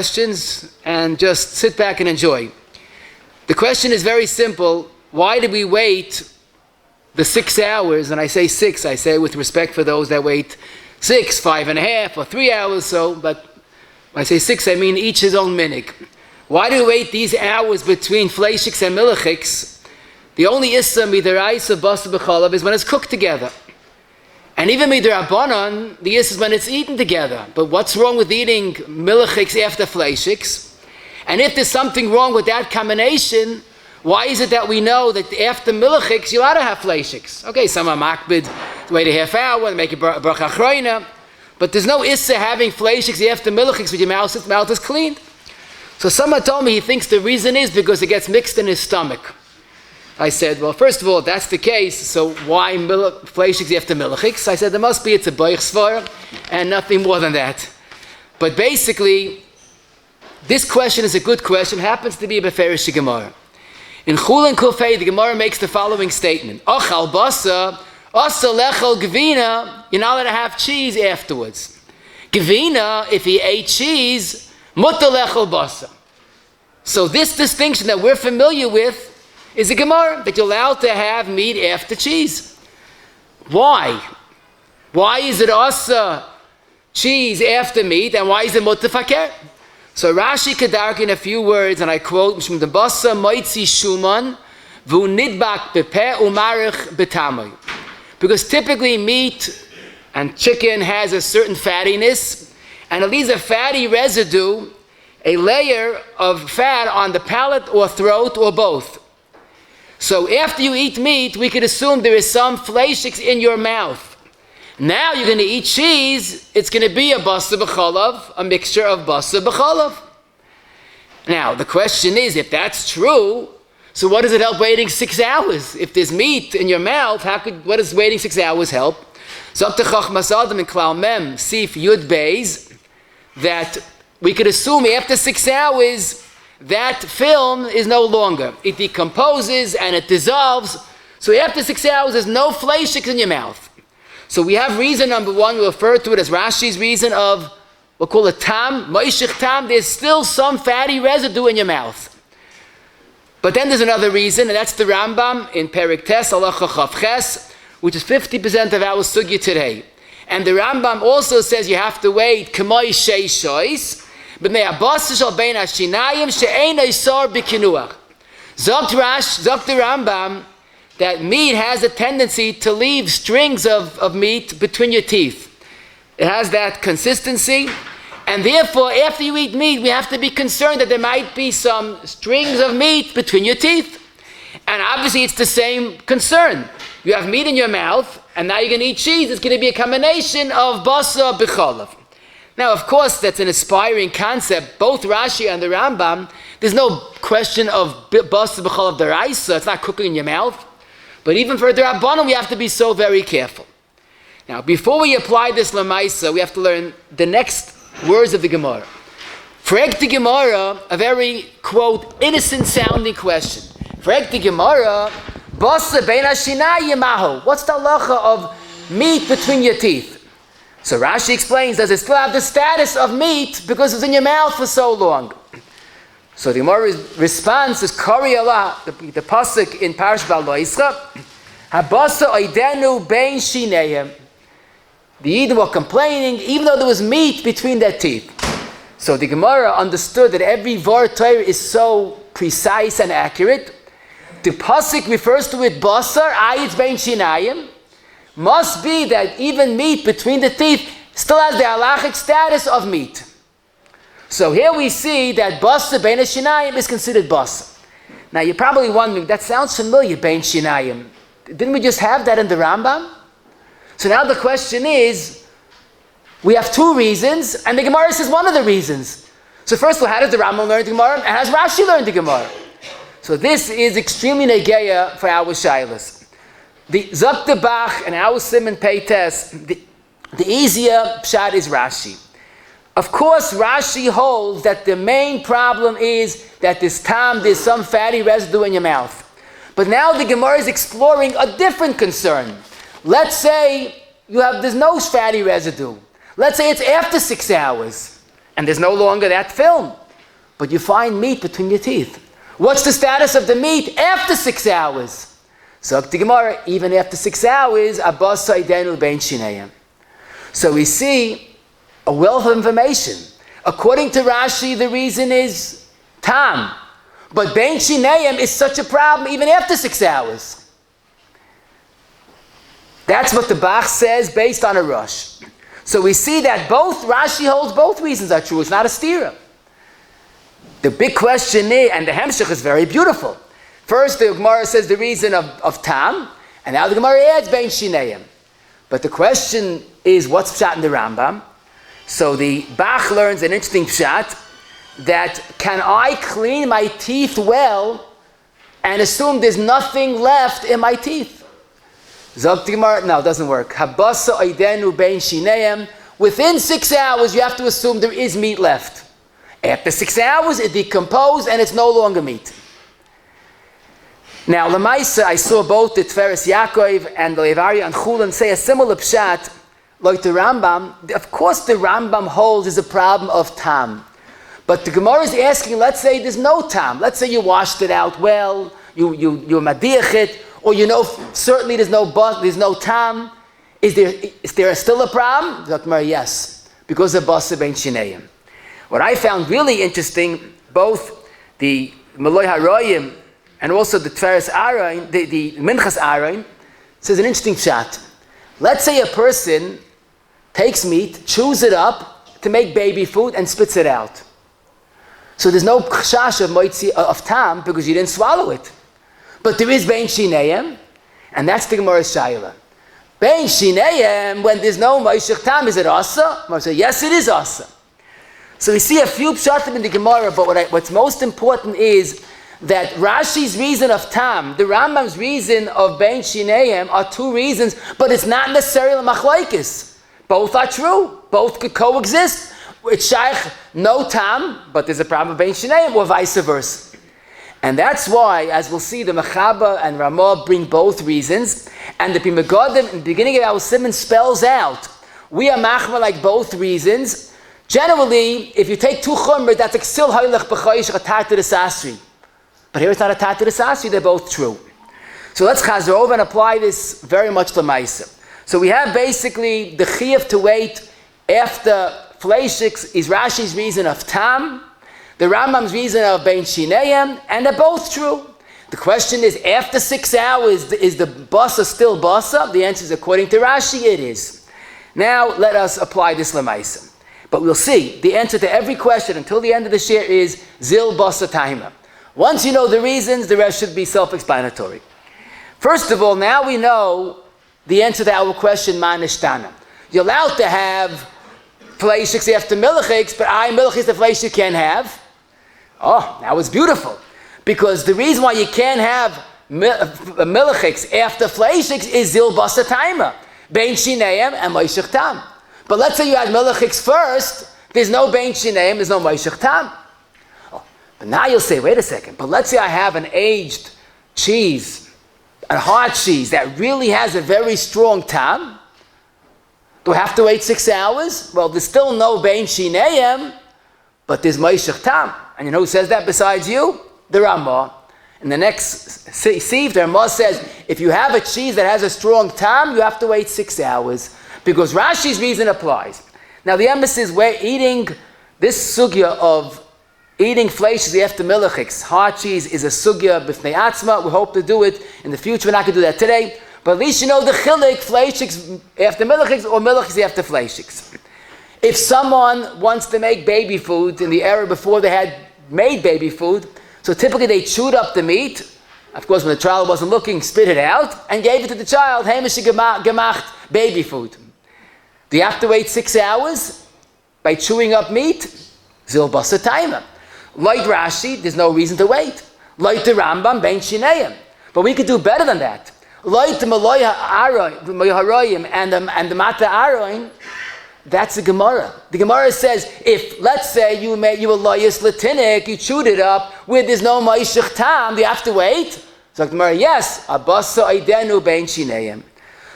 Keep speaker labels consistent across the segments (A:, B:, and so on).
A: questions and just sit back and enjoy. The question is very simple. Why did we wait the 6 hours? And I say 6, I say with respect for those that wait 6, 5.5, or 3 hours so, but when I say 6, I mean each his own minig. Why do we wait these hours between fleishiks and milchigs? The only issa midaraisa basa b'chalav is when it's cooked together. And even midarabanan, the issa is when it's eaten together. But what's wrong with eating milchigs after fleishiks? And if there's something wrong with that combination, why is it that we know that after milchigs you ought to have fleishiks? Okay, some are makbid, wait a half hour, and make a bracha achroina. But there's no issa having fleishiks after milchigs with your mouth is cleaned. So someone told me he thinks the reason is because it gets mixed in his stomach. I said, well, first of all, that's the case, so why fleishiks after milchigs? I said, there must be, it's a boich svar, and nothing more than that. But basically, this question is a good question, happens to be a beferish Gemara. In Chulent Kufay, the Gemara makes the following statement. Ochal basa, asa lechel gevina, you're not allowed to have cheese afterwards. Gevina, if he ate cheese, mutter lechel basa. So this distinction that we're familiar with is a Gemara, that you're allowed to have meat after cheese. Why? Why is it asa cheese after meat, and why is it mutter faker? So Rashi Kedark in a few words, and I quote, Mishum de basa moitzi shuman, vu nidbak bepe umarich betamay. Because typically meat and chicken has a certain fattiness, and it leaves a fatty residue, a layer of fat on the palate or throat or both. So after you eat meat, we could assume there is some fleishiks in your mouth. Now you're going to eat cheese, it's going to be a basa b'chalav, a mixture of basa b'chalav. Now the question is, if that's true, so what does it help waiting 6 hours? If there's meat in your mouth, what does waiting 6 hours help? So up to Chachmas Adam in Klal Mem, Sif Yud Beis, that we could assume after 6 hours, that film is no longer. It decomposes and it dissolves. So after 6 hours, there's no fleishiks in your mouth. So we have reason number one, we refer to it as Rashi's reason of, we'll call it tam, milchig tam, there's still some fatty residue in your mouth. But then there's another reason, and that's the Rambam in Perik Tes, halacha chaf ches, which is 50% of our sugya today. And the Rambam also says you have to wait, k'moi shei shois, but may abas shal bein hashinayim she'ein oisar b'kinuach. Zogt the Rambam, that meat has a tendency to leave strings of meat between your teeth. It has that consistency, and therefore after you eat meat, we have to be concerned that there might be some strings of meat between your teeth. And obviously it's the same concern. You have meat in your mouth, and now you're going to eat cheese. It's going to be a combination of basa b'chalav. Now, of course, that's an aspiring concept. Both Rashi and the Rambam, there's no question of basa b'chalav deraisa. It's not cooking in your mouth. But even for the Rabbanon, we have to be so very careful. Now, before we apply this lamaisa, we have to learn the next words of the Gemara. Frag the Gemara, a very, quote, innocent-sounding question. Frag the Gemara, basa bein hashinayim mahu. What's the halacha of meat between your teeth? So Rashi explains, does it still have the status of meat because it's in your mouth for so long? So the Gemara's response is Kari Allah, the pasuk in Parash Bal Loischa, Habasa oidenu bein shineyim. The Yidden were complaining, even though there was meat between their teeth. So the Gemara understood that every Vor Torah is so precise and accurate. The pasuk refers to it basar, ayit bein shinayim. Must be that even meat between the teeth still has the halachic status of meat. So here we see that basa bein hashinayim is considered basa. Now you're probably wondering, that sounds familiar, bein shinayim. Didn't we just have that in the Rambam? So now the question is, we have two reasons, and the Gemara says one of the reasons. So first of all, how does the Rambam learn the Gemara, and how does Rashi learn the Gemara? So this is extremely negeya for our shaylas. The Zok Bach and our Simon Peites, the easier pshat is Rashi. Of course, Rashi holds that the main problem is that there's some fatty residue in your mouth. But now the Gemara is exploring a different concern. Let's say there's no fatty residue. Let's say it's after 6 hours. and there's no longer that film. But you find meat between your teeth. What's the status of the meat after 6 hours? So the Gemara, even after 6 hours, abasa idenu bein shinayim. So we see a wealth of information. According to Rashi, the reason is tam. But bein shinayim is such a problem even after 6 hours. That's what the Bach says based on a rush. So we see that Rashi holds both reasons are true. It's not a stira. The big question is, and the Hemshech is very beautiful. First, the Gemara says the reason of tam, and now the Gemara adds bein shinayim. But the question is, what's pshat in the Rambam? So the Bach learns an interesting pshat, that can I clean my teeth well and assume there's nothing left in my teeth? Zog the Gemara, no, it doesn't work. Habasa oidenu bein shinayim. Within 6 hours, you have to assume there is meat left. After 6 hours, it decomposes and it's no longer meat. Now, Lamaisa, I saw both the Tferes Yakov and the Levari and Cholent say a similar pshat, like the Rambam. Of course, the Rambam holds is a problem of tam. But the Gemara is asking, let's say there's no tam. Let's say you washed it out well, you madiach it, or certainly there's no tam. Is there still a problem? The Gemara, yes, because of basa bein shinayim. What I found really interesting, both the Maloi Haroyim and also the Tferes Airline, the Minchas Airline, says an interesting pshat. Let's say a person takes meat, chews it up to make baby food, and spits it out. So there's no chash of moitzi of tam because you didn't swallow it. But there is bein shinayim, and that's the Gemara's shayla. Bein shinayim, when there's no milchig tam, is it asa? Gemara says, yes, it is asa. So we see a few pshatim in the Gemara, but what's most important is that Rashi's reason of tam, the Rambam's reason of bein shinayim are two reasons, but it's not necessarily machlokes. Both are true. Both could coexist. It's shaykh no tam, but there's a problem of bein shinayim, or vice versa. And that's why, as we'll see, the Mechaba and Ramah bring both reasons, and the Pimagodim in the beginning of our Simon spells out, we are machma like both reasons. Generally, if you take two chumr, that's a ksil haylech b'choyish atar to the sasri. But here it's not atar to the sasri, they're both true. So let's chazer over and apply this very much to Maisa. So we have basically the chiyuv to wait after fleishiks is Rashi's reason of tam, the Rambam's reason of bein shinayim, and they're both true. The question is, after 6 hours, is the basa still basa? The answer is, according to Rashi, it is. Now, let us apply this lemaisa. But we'll see, the answer to every question until the end of the shir is zil basa taima. Once you know the reasons, the rest should be self-explanatory. First of all, now we know the answer to our question, ma nishtana. You're allowed to have fleishiks after milchigs, but milchigs the fleishik can't have. Oh, that was beautiful. Because the reason why you can't have milchigs after fleishiks is zil basa taima, bein shinayim and moishich tam. But let's say you had milchigs first, there's no bein shinayim, there's no moishich tam. Oh, but now you'll say, wait a second, but let's say I have an aged cheese, a hard cheese that really has a very strong tam. Do I have to wait 6 hours? Well, there's still no bein shinayim, but there's moishich tam. And you know who says that besides you? The Ramah. In the next sieve, the Ramah says, if you have a cheese that has a strong tam, you have to wait 6 hours. Because Rashi's reason applies. Now the emphasis, we're eating this sugya of eating fleishes after milchigs. Hard cheese is a sugya b'fnei atzma. We hope to do it in the future. We're not going to do that today. But at least you know the chilik, fleishigs after milchigs or milchigs after fleishigs. If someone wants to make baby food in the era before they had made baby food, so typically they chewed up the meat, of course when the child wasn't looking, spit it out, and gave it to the child, heimish gemacht baby food. Do you have to wait 6 hours by chewing up meat? Zil basa taima. Like Rashi, there's no reason to wait. Like the Rambam, bein shinayim. But we could do better than that. Like the Maloi Haroyim and the Mata Aroin, that's the Gemara. The Gemara says, if, let's say, you were loyas latinik, you chewed it up, where there's no moishich tam, do you have to wait? So the Gemara, yes, abasa oidenu bein shinayim.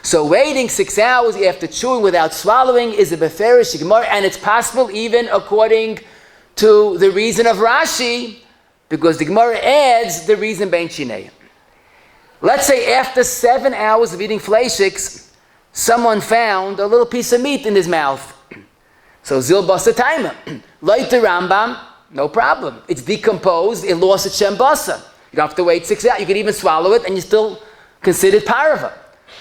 A: So waiting 6 hours after chewing without swallowing is a beferish Gemara, and it's possible even according to the reason of Rashi, because the Gemara adds the reason bein shinei. Let's say after 7 hours of eating fleishiks, someone found a little piece of meat in his mouth. So zil basa taima. Like the Rambam, no problem. It's decomposed, it lost its shem basa. You don't have to wait 6 hours. You can even swallow it and you still consider it parve.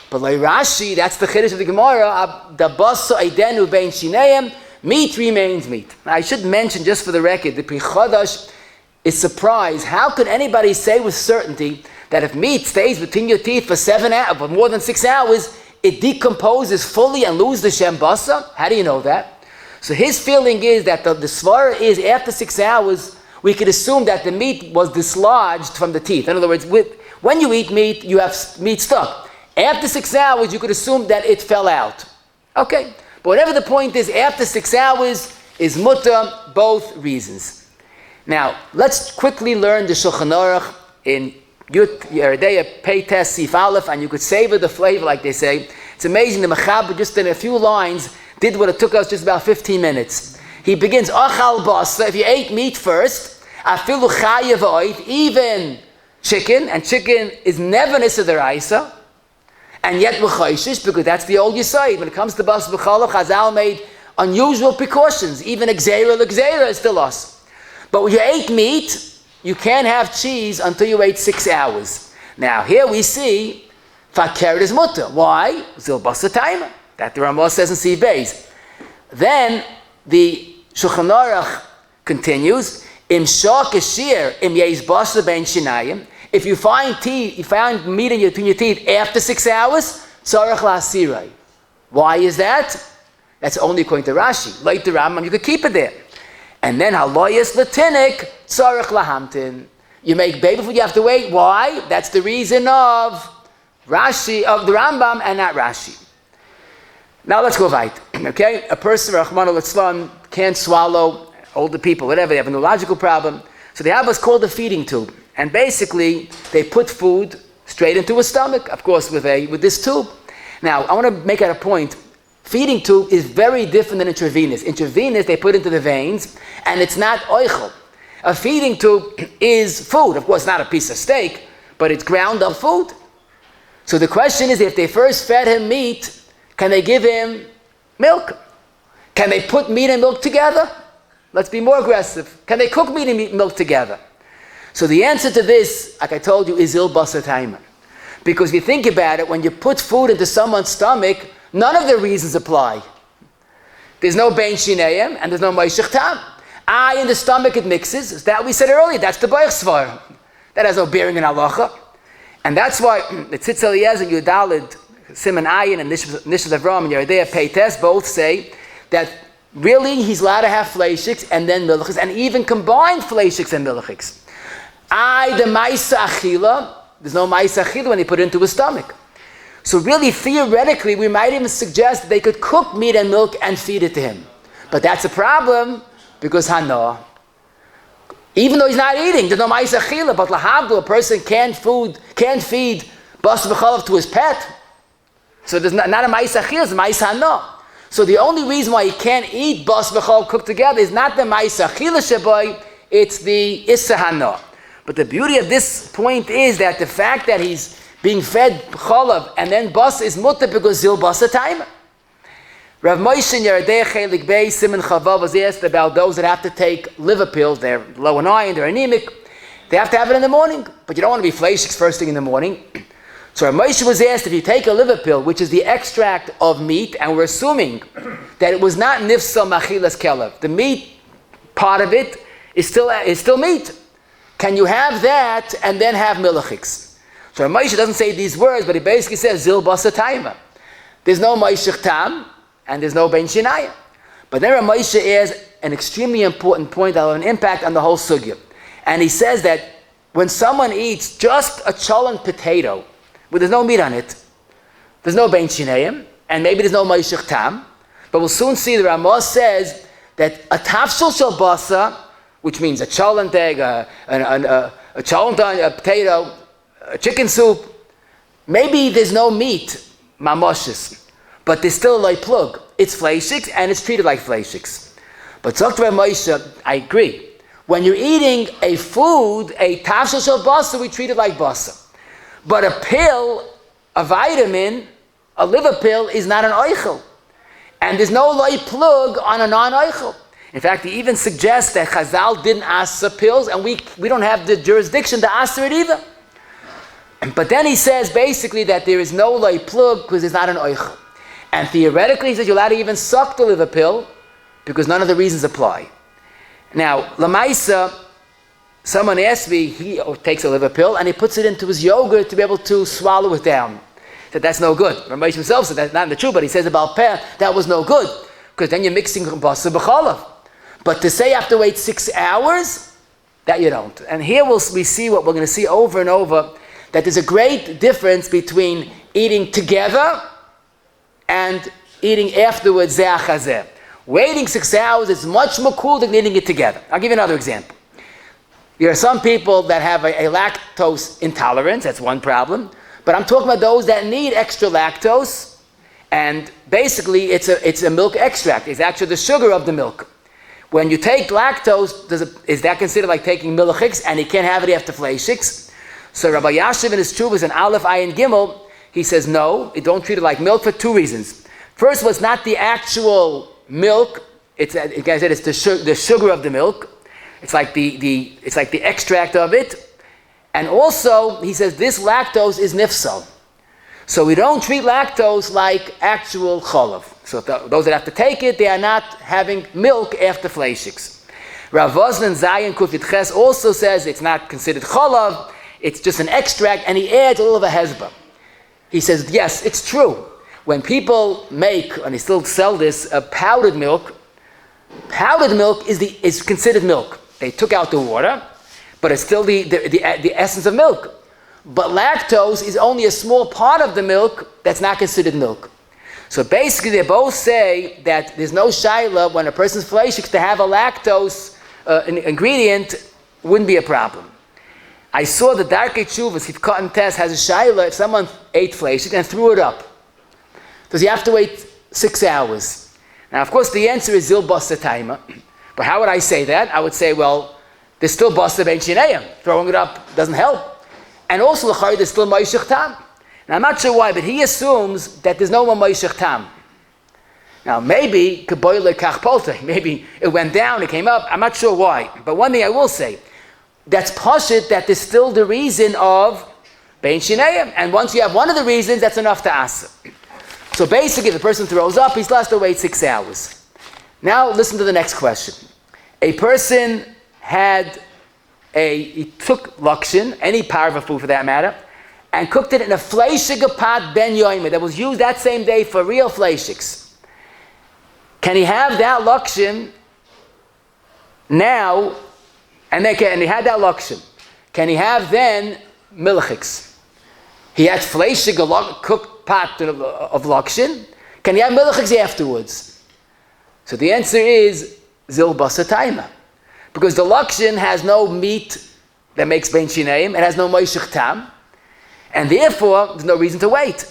A: But like Rashi, that's the chiddush of the Gemara, the basa eidenu bein shineim, meat remains meat. Now I should mention, just for the record, the Pri Chadash is surprised. How could anybody say with certainty that if meat stays between your teeth for 7 hours, for more than 6 hours, it decomposes fully and loses the shem basa? How do you know that? So his feeling is that the svara is after 6 hours, we could assume that the meat was dislodged from the teeth. In other words, when you eat meat, you have meat stuck. After 6 hours, you could assume that it fell out. Okay, but whatever the point is, after 6 hours is mutter, both reasons. Now, let's quickly learn the Shochenorach in Yeridea Peites Sif Aleph, and you could savor the flavor, like they say. It's amazing, the Mechaber, just in a few lines, did what it took us just about 15 minutes. He begins, Achal Basa, if you ate meat first, Afilu Chayev Oid, even chicken, and chicken is never Nisa Deraisa, and yet L'chayshish, because that's the old Yisayid. When it comes to Bas B'chalach, Chazal made unusual precautions. Even L'Gzeira is still us. But when you ate meat, you can't have cheese until you wait 6 hours. Now, here we see Fakeret is mutter. Why? Zil Basa Taima. That the Ramah says in Siv Beis. Then the Shochenorach continues, Im Shah Kashir, Im Yeis Basa Ben Shinayim. If you find meat between your teeth after 6 hours, Tzarech La'asirai. Why is that? That's only according to Rashi. Like the Rambam, you could keep it there. And then Haloyas Latinik, Tzarech Lahamtin. You make baby food, you have to wait. Why? That's the reason of Rashi, of the Rambam, and not Rashi. Now let's go right. Okay? A person, Rahman al-Islam, can't swallow, older people, whatever, they have a neurological problem. So they have what's called a feeding tube. And basically, they put food straight into a stomach, of course, with this tube. Now, I want to make it a point. Feeding tube is very different than intravenous. Intravenous, they put into the veins, and it's not oichel. A feeding tube is food. Of course, not a piece of steak, but it's ground up food. So the question is, if they first fed him meat, can they give him milk? Can they put meat and milk together? Let's be more aggressive. Can they cook meat and milk together? So the answer to this, like I told you, is il basa taima. Because if you think about it, when you put food into someone's stomach, none of the reasons apply. There's no bein shineim and there's no milchig tam. In the stomach it mixes. That we said earlier, that's the boich svar. That has no bearing in halacha. And that's why the Tzitz Eliezer, Yudalid, Simon Ayin, and Nishad Avram, and Yeridea Peites both say that really he's allowed to have fleishiks and then milchiks, and even combine fleishiks and milchiks. The Maisa Achila, there's no Maisa Achila when they put it into his stomach. So really, theoretically, we might even suggest that they could cook meat and milk and feed it to him. But that's a problem, because Hana, even though he's not eating, there's no Maisa Achila, but Lahabdu, a person can't feed Bas V'chalav to his pet. So there's not a Maisa Achila, it's a Maisa Hana. So the only reason why he can't eat Bas V'chalav cooked together is not the Maisa Achila Shabai, it's the Issa Hana. But the beauty of this point is that the fact that he's being fed chalav and then bas is mutter because zil basa time. Rav Moshe in Yeridei Chelik Bey Simon Chavav was asked about those that have to take liver pills. They're low in iron, they're anemic. They have to have it in the morning, but you don't want to be fleishiks first thing in the morning. So Rav Moshe was asked, if you take a liver pill, which is the extract of meat, and we're assuming that it was not nifsa machilas kelev, the meat part of it is still meat. Can you have that and then have milchiks? So Moshe doesn't say these words, but he basically says zil basa taima. There's no milchig tam and there's no bein shinayim. But then Moshe adds an extremely important point that will have an impact on the whole sugya. And he says that when someone eats just a cholent potato, where there's no meat on it, there's no bein shinayim, and maybe there's no milchig tam, but we'll soon see the Ramah says that a tafshil shel basa, which means a cholent egg, a cholent onion, a potato, a chicken soup. Maybe there's no meat, mamoshes, but there's still a light plug. It's fleishiks and it's treated like fleishiks. But Dr. Moshe, I agree. When you're eating a food, a tafshel shel basa, we treat it like basa. But a pill, a vitamin, a liver pill is not an oichel. And there's no light plug on a non-oichel. In fact, he even suggests that Chazal didn't asa pills, and we don't have the jurisdiction to asa it either. But then he says basically that there is no light plug because it's not an oichel. And theoretically, he says you're allowed to even suck the liver pill because none of the reasons apply. Now, Lamaisa, someone asked me, he takes a liver pill and he puts it into his yogurt to be able to swallow it down. He said that's no good. Rabbi himself said that's not the truth, but he says about peh, that was no good because then you're mixing basa b'chalav. But to say you have to wait 6 hours, that you don't. And here we see what we're going to see over and over, that there's a great difference between eating together and eating afterwards, zeh achazeh. Waiting 6 hours is much more cool than eating it together. I'll give you another example. There are some people that have a lactose intolerance, that's one problem. But I'm talking about those that need extra lactose, and basically it's a milk extract. It's actually the sugar of the milk. When you take lactose, is that considered like taking milchigs, and you can't have it after fleishiks? So Rabbi Yashiv in his Tshuvas, in Aleph, Ayin, Gimel, he says no, you don't treat it like milk for two reasons. First was not the actual milk. It's the sugar of the milk. It's like the extract of it. And also, he says this lactose is nifsal. So we don't treat lactose like actual cholav. So those that have to take it, they are not having milk after fleishiks. Rav Voslan Zayin Kufit Ches also says it's not considered cholav, it's just an extract, and he adds a little of a hezbollah. He says, yes, it's true. When people make, and they still sell this, powdered milk is considered milk. They took out the water, but it's still the essence of milk. But lactose is only a small part of the milk that's not considered milk. So basically they both say that there's no shaila when a person's fleishik to have a lactose an ingredient wouldn't be a problem. I saw the Darkei Tshuvas, if cotton test has a shaila, if someone ate fleishik and threw it up, does he have to wait 6 hours? Now of course the answer is zil basa taima. But how would I say that? I would say, well, there's still basa ben shinayim. Throwing it up doesn't help. And also, there's still milchig tam. Now, I'm not sure why, but he assumes that there's no more milchig tam. Now, maybe maybe it went down, it came up. I'm not sure why. But one thing I will say, that's pashut that there's still the reason of bein shinayim. And once you have one of the reasons, that's enough to asa. So basically, if the person throws up, he's left to wait 6 hours. Now, listen to the next question. A person he took lakshin, any parve food for that matter, and cooked it in a fleishig pot ben yoime that was used that same day for real fleishigs. Can he have that lakshin now? And he had that lakshin. Can he have then milchigs? He had fleishig, a cooked pot of lakshin. Can he have milchigs afterwards? So the answer is zil basa taima. Because the lakshin has no meat that makes bein shinayim, it has no milchig tam, and therefore there's no reason to wait.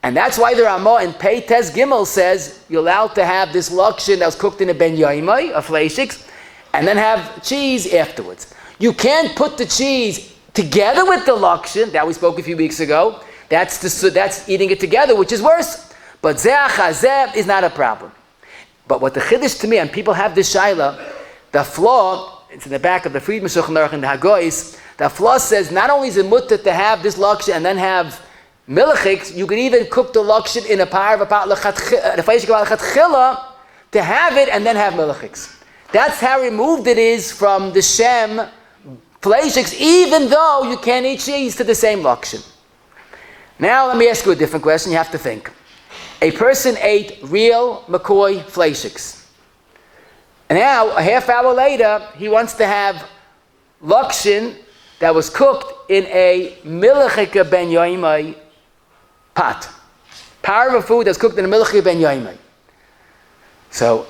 A: And that's why the Ramah in Pei Tes Gimel says you're allowed to have this lakshin that was cooked in a ben yoimai, a fleishiks, and then have cheese afterwards. You can't put the cheese together with the lakshin, that we spoke a few weeks ago. That's eating it together, which is worse. But zeh achazeh is not a problem. But what the chiddush to me, and people have this shaila, the flaw, it's in the back of the Friedman Shochenorach in the Hagois, the flaw says not only is it mutter to have this lakshin and then have milchigs, you can even cook the lakshin in a parve to have it and then have milchigs. That's how removed it is from the shem fleishigs, even though you can't eat cheese to the same lakshin. Now let me ask you a different question, you have to think. A person ate real McCoy fleishigs. And now, a half hour later, he wants to have lakshin that was cooked in a milchig ben yoimai pot. Parve food that's cooked in a milchig ben yoimai. So,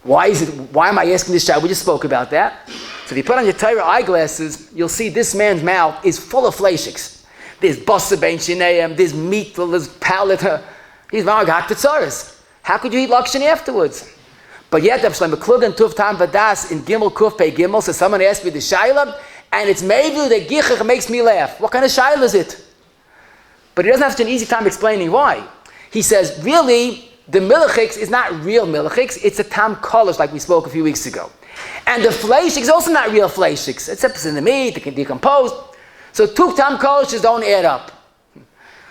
A: why am I asking this shot? We just spoke about that. So if you put on your Torah eyeglasses, you'll see this man's mouth is full of fleishigs. There's basa ben shinayim, there's meat, there's palate. He's Maragak Tzaris. How could you eat Lakshani afterwards? But yet, the Shlomo Klugen Tuv Tam Vadas in Gimel Kuf Pei Gimel, so someone asked me the Shaila, and it's maybe the Gichach makes me laugh. What kind of Shaila is it? But he doesn't have such an easy time explaining why. He says, really, the milchig is not real milchig, it's a tam kolish, like we spoke a few weeks ago. And the fleishig is also not real fleishig, except it's in the meat, it can decompose. So two tam kolishes don't add up.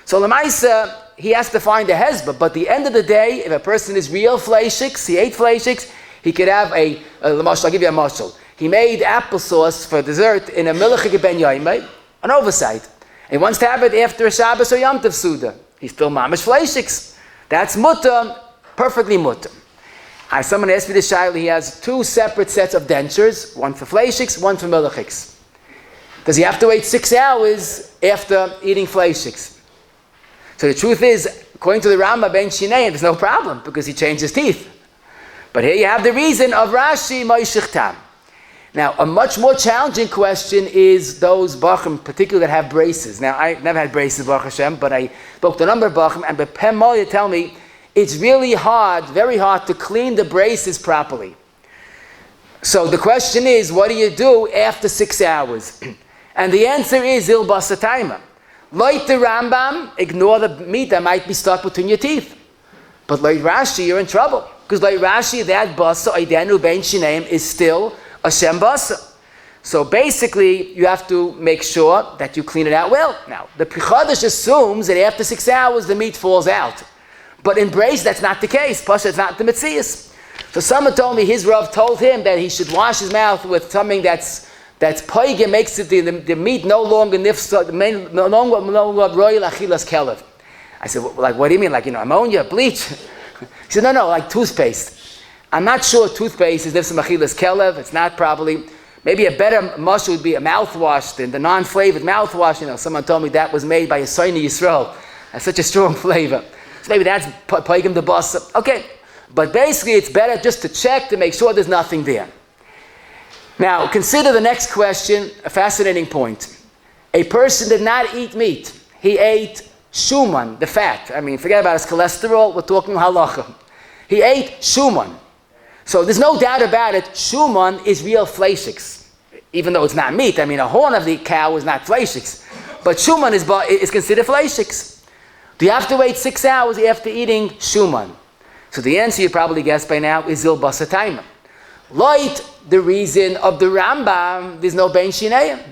A: So Lamaisa, he has to find a hezbollah, but at the end of the day, if a person is real fleishiks, he ate fleishiks, he could have I'll give you a mashal. He made applesauce for dessert in a milchig ben yaimei, an oversight. And he wants to have it after a Shabbos or Yom Tov Suda. He's still mamish fleishiks. That's mutter, perfectly mutter. Someone asked me the shaila, he has two separate sets of dentures, one for fleishiks, one for milchiks. Does he have to wait 6 hours after eating fleishiks? So the truth is, according to the Rambam ben Shinei, there's no problem because he changed his teeth. But here you have the reason of Rashi milchig tam. Now, a much more challenging question is those bachim, particularly that have braces. Now, I never had braces, Baruch Hashem, but I spoke to a number of bachim, and Bepem Molia tell me it's really hard, very hard to clean the braces properly. So the question is, what do you do after 6 hours? And the answer is il basataima. Like the Rambam, ignore the meat that might be stuck between your teeth. But like Rashi, you're in trouble. Because like Rashi, that basa, Aidenu ben Shineim, is still a Shem basa. So basically, you have to make sure that you clean it out well. Now, the Prichadash assumes that after 6 hours, the meat falls out. But in brace, that's not the case. Pasha, it's not the Metzias. So someone told me his Rav told him that he should wash his mouth with something that's poige, makes it the meat no longer nifsa, no longer royal achilas kelev. I said, well, like, what do you mean? Like, ammonia, bleach? He said, no, like toothpaste. I'm not sure toothpaste is nifsa achilas kelev. It's not probably. Maybe a better mush would be a mouthwash than the non-flavored mouthwash. Someone told me that was made by a Soini Yisrael. That's such a strong flavor. So maybe that's poigim the boss. Okay. But basically, it's better just to check to make sure there's nothing there. Now, consider the next question, a fascinating point. A person did not eat meat. He ate shuman, the fat. Forget about his cholesterol. We're talking halacha. He ate shuman. So there's no doubt about it. Shuman is real fleishiks, even though it's not meat. A horn of the cow is not fleishiks. But shuman is considered fleishiks. Do you have to wait 6 hours after eating shuman? So the answer you probably guessed by now is zil basatayma. Like the reason of the Rambam, there's no ben shineim.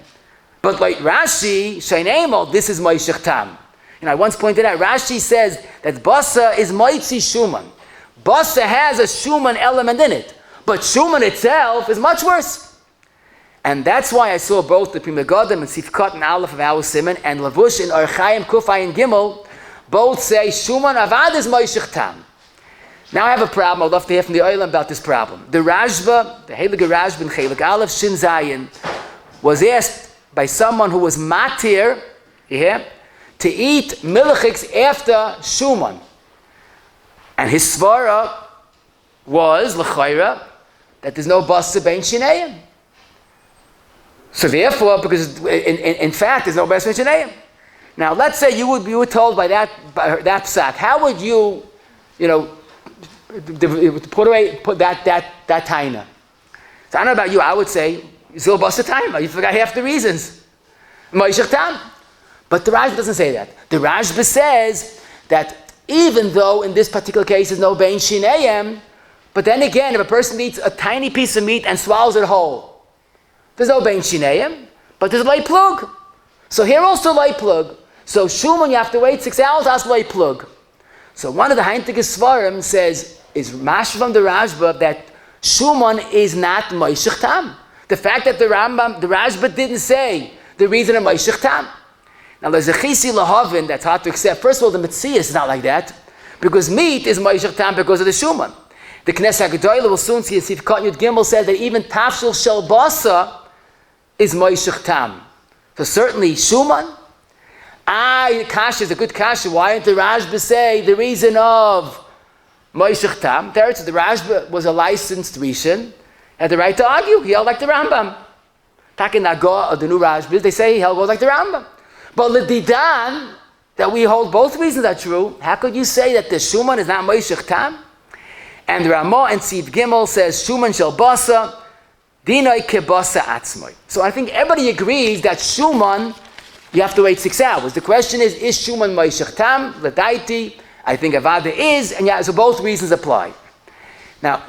A: But like Rashi, shaynemo, this is milchig tam. I once pointed out, Rashi says that basa is moitzi shuman. Basa has a shuman element in it, but shuman itself is much worse. And that's why I saw both the Pri Megadim and Sifkat and Aleph of our Simon and Lavush in Archaim, Kufay and Gimel, both say shuman avad is milchig tam. Now I have a problem. I'd love to hear from the airline about this problem. The Rashba, the Heilige Rashba in Chelik Aleph Shin Zayin, was asked by someone who was matir, to eat milchigs after shuman. And his svara was, l'chayra, that there's no basa bein shineim. So therefore, because in fact there's no basa bein shineim. Now let's say you were told by that psak, how would you put that taina? So I don't know about you, I would say, zil basa taima. You forgot half the reasons. Milchig tam. But the Rashba doesn't say that. The Rashba says that even though in this particular case there's no bein shineim, but then again, if a person eats a tiny piece of meat and swallows it whole, there's no bein shineim, but there's lay plug. So here also lay plug. So shuman, you have to wait 6 hours, that's lay plug. So one of the Heintige Svarim says, is mash from the Rashba that shuman is not milchig tam. The fact that the Rashba didn't say the reason of milchig tam. Now there's a chisi lahavin that's hard to accept. First of all, the Metzias is not like that, because meat is milchig tam because of the shuman. The Knesset HaGedolah will soon see, Sif Kat Yud Gimel says that even tafshil shel basa is milchig tam. So certainly shuman. Kasha is a good kasha. Why didn't the Rashba say the reason of milchig tam? The Rashba was a licensed Rishon, had the right to argue. He held like the Rambam. Takin Naga or the new Rashba, they say he held like the Rambam. But L'didan, that we hold both reasons are true, how could you say that the Shuman is not milchig tam? And the Ramah and Siv Gimel says Shuman shel basa dinoi kebasa atzmoi. So I think everybody agrees that Shuman you have to wait 6 hours. The question is Shuman milchig tam? L'daiti. I think Avada is, and yeah, so both reasons apply. Now,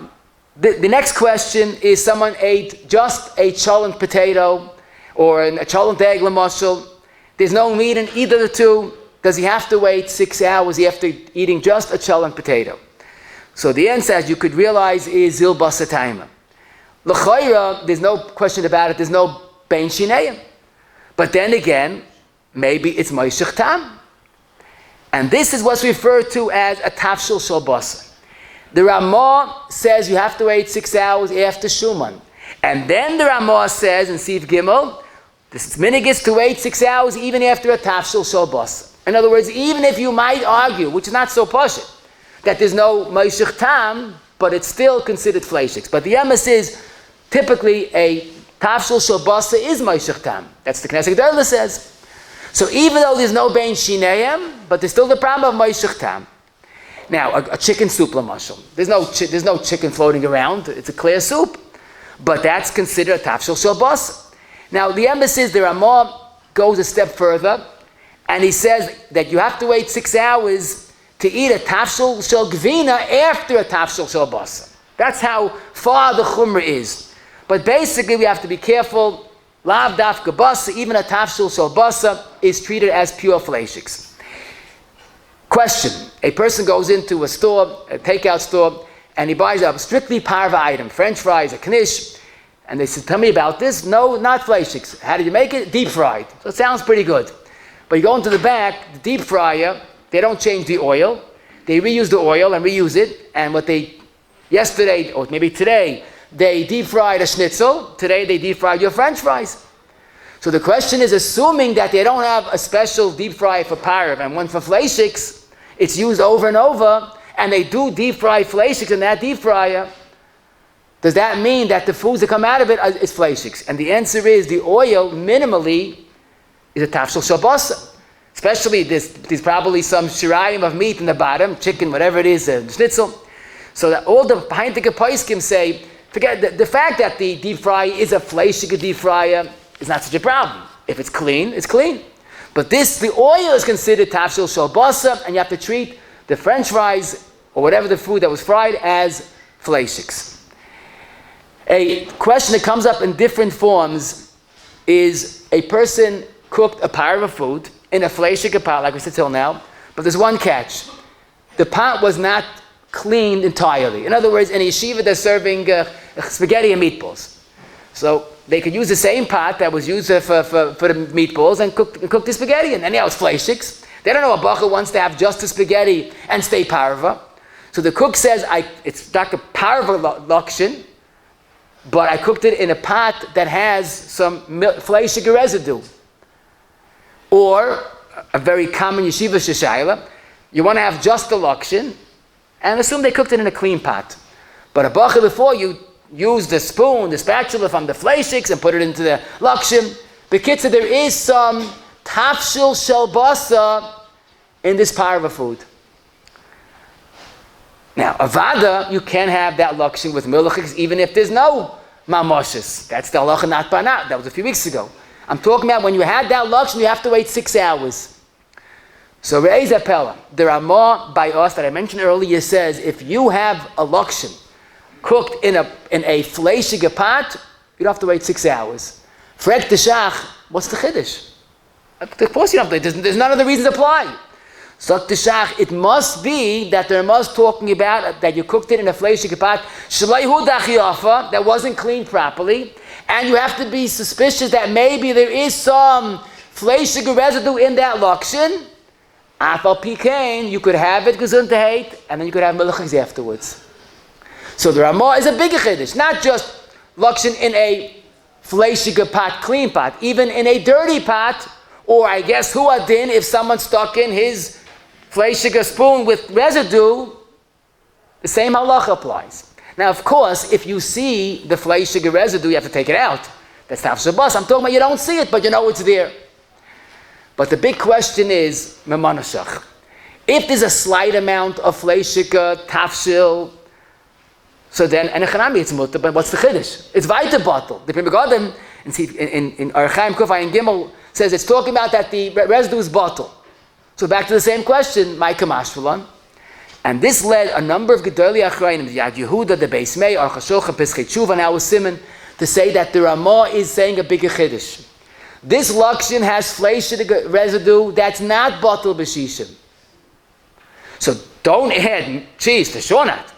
A: the next question is someone ate just a cholent potato or a cholent egg l'mashal. There's no meat in either of the two. Does he have to wait 6 hours after eating just a cholent potato? So the answer, as you could realize, is zil basatayma. L'chayra, there's no question about it. There's no bein shineim. But then again, maybe it's milchig tam. And this is what's referred to as a tafshil shel basa. The Ramah says you have to wait 6 hours after Shuman. And then the Ramah says in Siv Gimel, this minhag is to wait 6 hours even after a tafshil shel basa. In other words, even if you might argue, which is not so pashut, that there's no milchig tam, but it's still considered fleishiks. But the emes is typically a tafshil shel basa is milchig tam. That's the Knesset Gdolah says. So even though there's no bein shineim, but there's still the problem of milchig tam. Now, a chicken soup l'mashal. There's no chicken floating around. It's a clear soup. But that's considered a tafshil shel basa. Now, the emes is the Ramah goes a step further, and he says that you have to wait 6 hours to eat a tafshil shel gvina after a tafshil shel basa. That's how far the chumrah is. But basically, we have to be careful. Lav dafka basa, even a tafshil shel basa is treated as pure fleishiks. Question: a person goes into a store, a takeout store, and he buys a strictly parve item, French fries, a knish, and they said, "Tell me about this." No, not fleishiks. How did you make it? Deep fried. So it sounds pretty good. But you go into the back, the deep fryer, they don't change the oil. They reuse the oil and reuse it. And what they, yesterday, or maybe today, they deep fried a schnitzel. Today they deep fried your French fries. So the question is, assuming that they don't have a special deep fryer for parve and one for fleishiks, it's used over and over, and they do deep fry fleishiks in that deep fryer, does that mean that the foods that come out of it is fleishiks? And the answer is the oil, minimally, is a tafshil shel basa. Especially there's probably some shirayim of meat in the bottom, chicken, whatever it is, schnitzel. So that all the heintige poskim say, forget the fact that the deep fry is a fleishig deep fryer is not such a problem. If it's clean, it's clean. But the oil is considered tafshil shel basa, and you have to treat the French fries or whatever the food that was fried as fleishiks. A question that comes up in different forms is a person cooked a parve food in a fleishik pot, like we said till now, but there's one catch. The pot was not cleaned entirely. In other words, in a yeshiva they're serving spaghetti and meatballs. So they could use the same pot that was used for the meatballs and cook the spaghetti, and anyhow it's fleishiks. They don't know a bacher wants to have just the spaghetti and stay parve. So the cook says, it's like a parve lakshin, but I cooked it in a pot that has some fleishig residue. Or a very common yeshiva sheshayla, you want to have just the lakshin, and assume they cooked it in a clean pot. But a bacher before you use the spoon, the spatula from the fleishiks and put it into the lakshin. B'kitzur, there is some tafshil shel basa in this parve food. Now, avada, you can have that lakshin with milchig even if there's no mamoshes. That's the halacha not banat. That was a few weeks ago. I'm talking about when you had that lakshin, you have to wait 6 hours. So Re'ez Apella, the Ramah by us that I mentioned earlier says, if you have a lakshin cooked in a fleishig pot, you don't have to wait 6 hours. Frek Teshach, what's the chiddush? Of course you don't have to. There's none of the reasons apply. So Teshach, it must be that the Ramah is talking about that you cooked it in a fleishig pot, shleihu dachiyafa, that wasn't cleaned properly, and you have to be suspicious that maybe there is some fleishig residue in that lakshin. Afal pikain, you could have it gesundheit, and then you could have milchigs afterwards. So the Ramah is a bigger chiddush, not just lakshin in a fleishig pot, clean pot, even in a dirty pot, or I guess hu adin, if someone stuck in his fleishig spoon with residue, the same halacha applies. Now, of course, if you see the fleishig residue, you have to take it out. That's tafshil bas. I'm talking about you don't see it, but you know it's there. But the big question is, memanashach. If there's a slight amount of fleshig, tafshil, so then, and echanami it's mutter, but what's the chiddush? It's weiter bottle. The Pri Megadim in Archaim Kufay and Gimel says it's talking about that the residue is bottle. So back to the same question, my kamashvalan. And this led a number of Gedolei Achrayim, the Yad Yehuda, the Beis Mei, Aruch HaShulchan, Pischei Tshuva, now with Simon, to say that the Ramah is saying a bigger chiddush. This lakshin has fleshig residue that's not bottle b'shishim. So don't add cheese to shonat.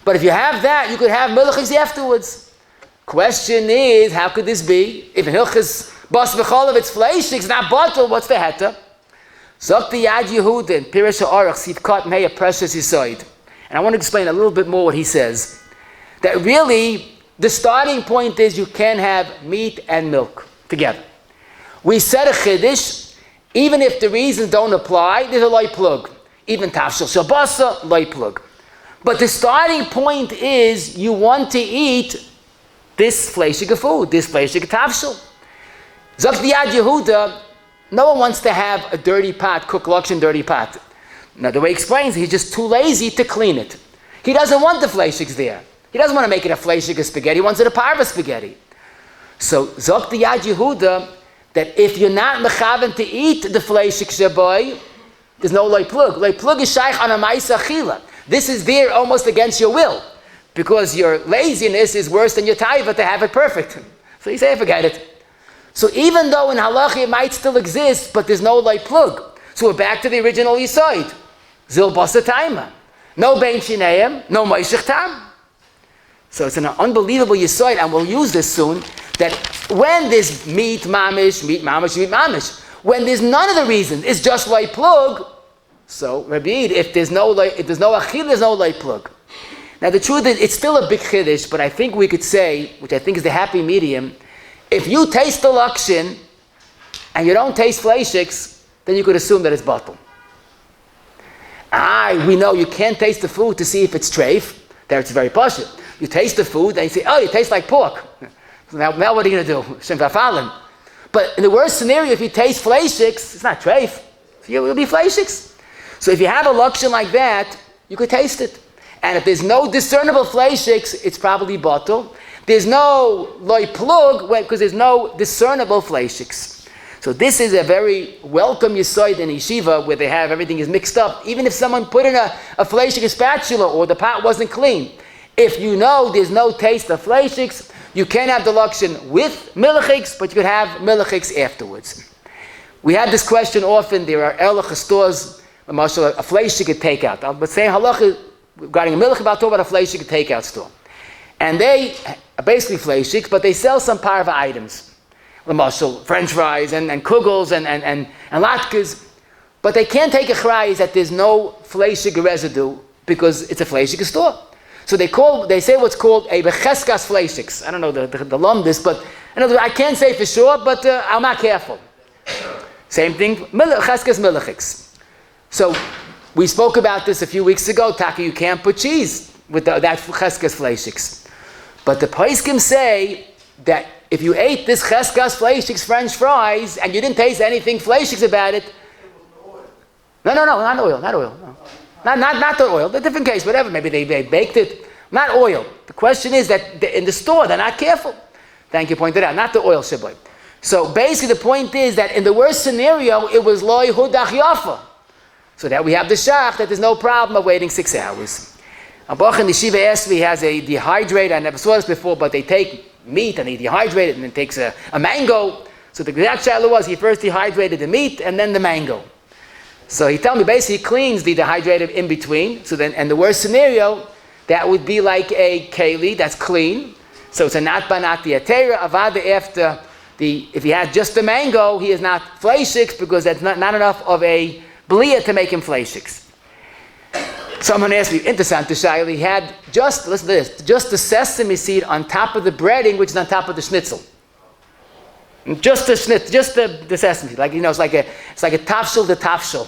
A: But if you have that, you could have milchig afterwards. Question is, how could this be? If in hilchis bas v'cholav it's fleshig, it's not bottle, what's the heta? Zok the Yad Yehuda in Pirish Ha'arach Sivkat Mei a precious yisoid. And I want to explain a little bit more what he says. That really, the starting point is you can have meat and milk together. We said a chiddush, even if the reasons don't apply, there's a light plug. Even tafshil shabasa, light plug. But the starting point is you want to eat this fleshig food, this fleshig tafshil. Zok the Yad Yehuda, no one wants to have a dirty pot, cook lakshin dirty pot. Now the way he explains, he's just too lazy to clean it. He doesn't want the fleshigs there. He doesn't want to make it a fleshig spaghetti, he wants it a parve spaghetti. So Zok the Yad Yehuda, that if you're not mechaven to eat the fleshig shaboy, there's no loy plug. Loy plug is shaykh on a ma'isa achila. This is there almost against your will, because your laziness is worse than your taiva to have it perfect. So you say, forget it. So even though in halacha it might still exist, but there's no light plug. So we're back to the original yisoid. Zil basa taima. No bein shineim, no milchig tam. So it's an unbelievable yisoid, and we'll use this soon, that when there's meat mamish, when there's none of the reasons, it's just light plug. So Rabbi, if there's no achil, there's no light plug. Now the truth is, it's still a big chiddush, but I think we could say, which I think is the happy medium, if you taste the lakshin and you don't taste fleshigs, then you could assume that it's bottle. We know you can't taste the food to see if it's treif. There it's very posh. You taste the food and you say, oh, it tastes like pork. So now what are you going to do? Shem v'afalin. But in the worst scenario, if you taste fleshigs, it's not treif. So it will be fleshigs. So if you have a lakshin like that, you could taste it. And if there's no discernible fleshigs, it's probably bottle. There's no loy plug because there's no discernible fleshigs. So this is a very welcome yisoid in yeshiva where they have everything is mixed up. Even if someone put in a fleshig spatula or the pot wasn't clean, if you know there's no taste of fleshigs, you can have the lakshin with milchigs, but you could have milchigs afterwards. We have this question often. There are halachos stores, a fleshig takeout. But saying halacha regarding a milchig, about talking about a fleshig takeout store. And they are basically fleshigs, but they sell some parve items. L'mashal, French fries and Kugels and latkes. But they can't take a chrayis that there's no fleshig residue because it's a fleshig store. So they say what's called a becheskas fleshigs. I don't know the lumdis, but in other words, I can't say for sure, but I'm not careful. Same thing, cheskas milchigs. So we spoke about this a few weeks ago. Taka, you can't put cheese with that cheskas fleshigs. But the poskim say that if you ate this cheskas fleshigs French fries and you didn't taste anything fleshigs about it, no, not oil. No. Not the oil. A different case, whatever. Maybe they baked it. Not oil. The question is that in the store they're not careful. Thank you, pointed out. Not the oil shaboy. So basically, the point is that in the worst scenario, it was loy hudach yafa. So that we have the shach that there's no problem of waiting 6 hours. A bach in the Shiva asked me, he has a dehydrator. I never saw this before, but they take meat and they dehydrate it and then takes a mango. So the exact shaila was he first dehydrated the meat and then the mango. So he told me basically he cleans the dehydrated in between. So then, and the worst scenario, that would be like a keli that's clean. So it's a not banat diatera avada after if he had just the mango, he is not fleshiks because that's not enough of a blia to make him fleshiks. Someone asked me, interessant to Shaili, he had listen to this, just the sesame seed on top of the breading, which is on top of the schnitzel. Just the sesame seed. Like, it's like a tafshil to tafshil.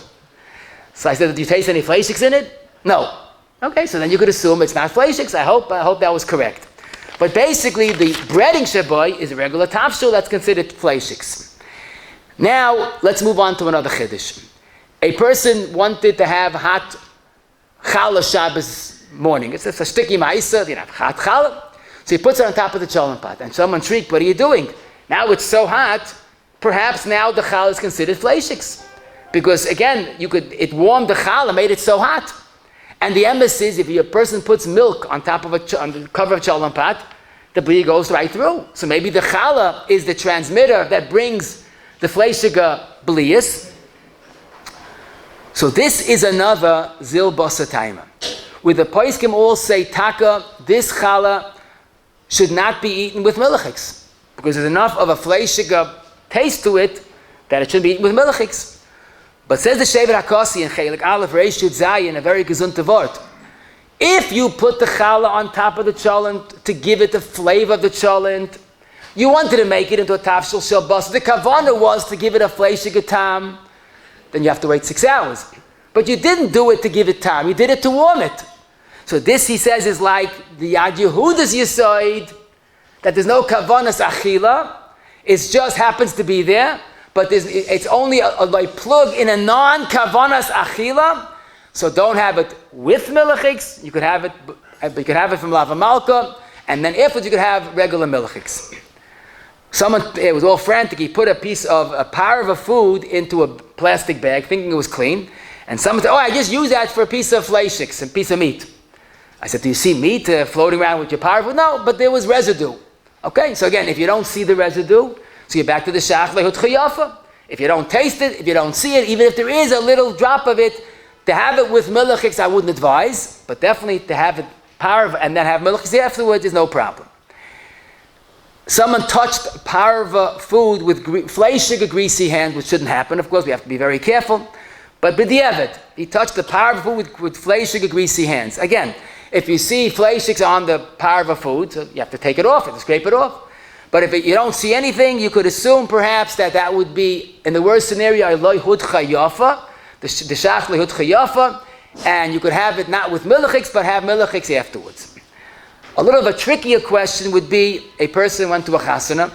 A: So I said, do you taste any fleshiks in it? No. Okay, so then you could assume it's not fleshiks. I hope that was correct. But basically, the breading shaboy is a regular tafshil that's considered fleshiks. Now, let's move on to another chiddush. A person wanted to have hot challah Shabbos morning. It's a sticky ma'isa, hot challah. So he puts it on top of the cholent pot. And someone shrieked, what are you doing? Now it's so hot, perhaps now the challah is considered fleishiks. Because again, it warmed the challah, made it so hot. And the emes is, if a person puts milk on top of on the cover of a cholent pot, the bli goes right through. So maybe the challah is the transmitter that brings the fleishiga blias. So this is another zil basa taima. With the poskim all say taka, this challah should not be eaten with milchigs, because there's enough of a fleishiga taste to it that it should be eaten with milchigs. But says the Shevet HaKosi in Chelik Aleph Reish Yud Zayin, a very gesunte word. If you put the challah on top of the cholent to give it the flavor of the cholent, you wanted to make it into a tafshil shel bas. The kavanah was to give it a fleishiga tam, then you have to wait 6 hours. But you didn't do it to give it time, you did it to warm it. So this, he says, is like the Yad Yehuda's Yisoid, that there's no kavanas achila, it just happens to be there, but it's only a plug in a non-kavanas achila, so don't have it with milchigs, you could have it from lava malka, and then afterwards you could have regular milchigs. Someone, it was all frantic, he put a parve food into a plastic bag, thinking it was clean, and someone said, I just use that for a piece of fleishiks, a piece of meat. I said, do you see meat floating around with your parve? No, but there was residue. Okay, so again, if you don't see the residue, so you're back to the shach lehut chayafa. If you don't taste it, if you don't see it, even if there is a little drop of it, to have it with milchigs I wouldn't advise, but definitely to have it parve and then have milchigs afterwards is no problem. Someone touched parve food with fleishiga greasy hand, which shouldn't happen, of course, we have to be very careful. But b'diavad, he touched the parve food with fleishiga greasy hands. Again, if you see fleishigs on the parve food, so you have to take it off, you have to scrape it off. But if you don't see anything, you could assume perhaps that would be, in the worst scenario, lehut chayafa, the shach lehut chayafa, and you could have it not with milchigs, but have milchigs afterwards. A little of a trickier question would be, a person went to a chasana,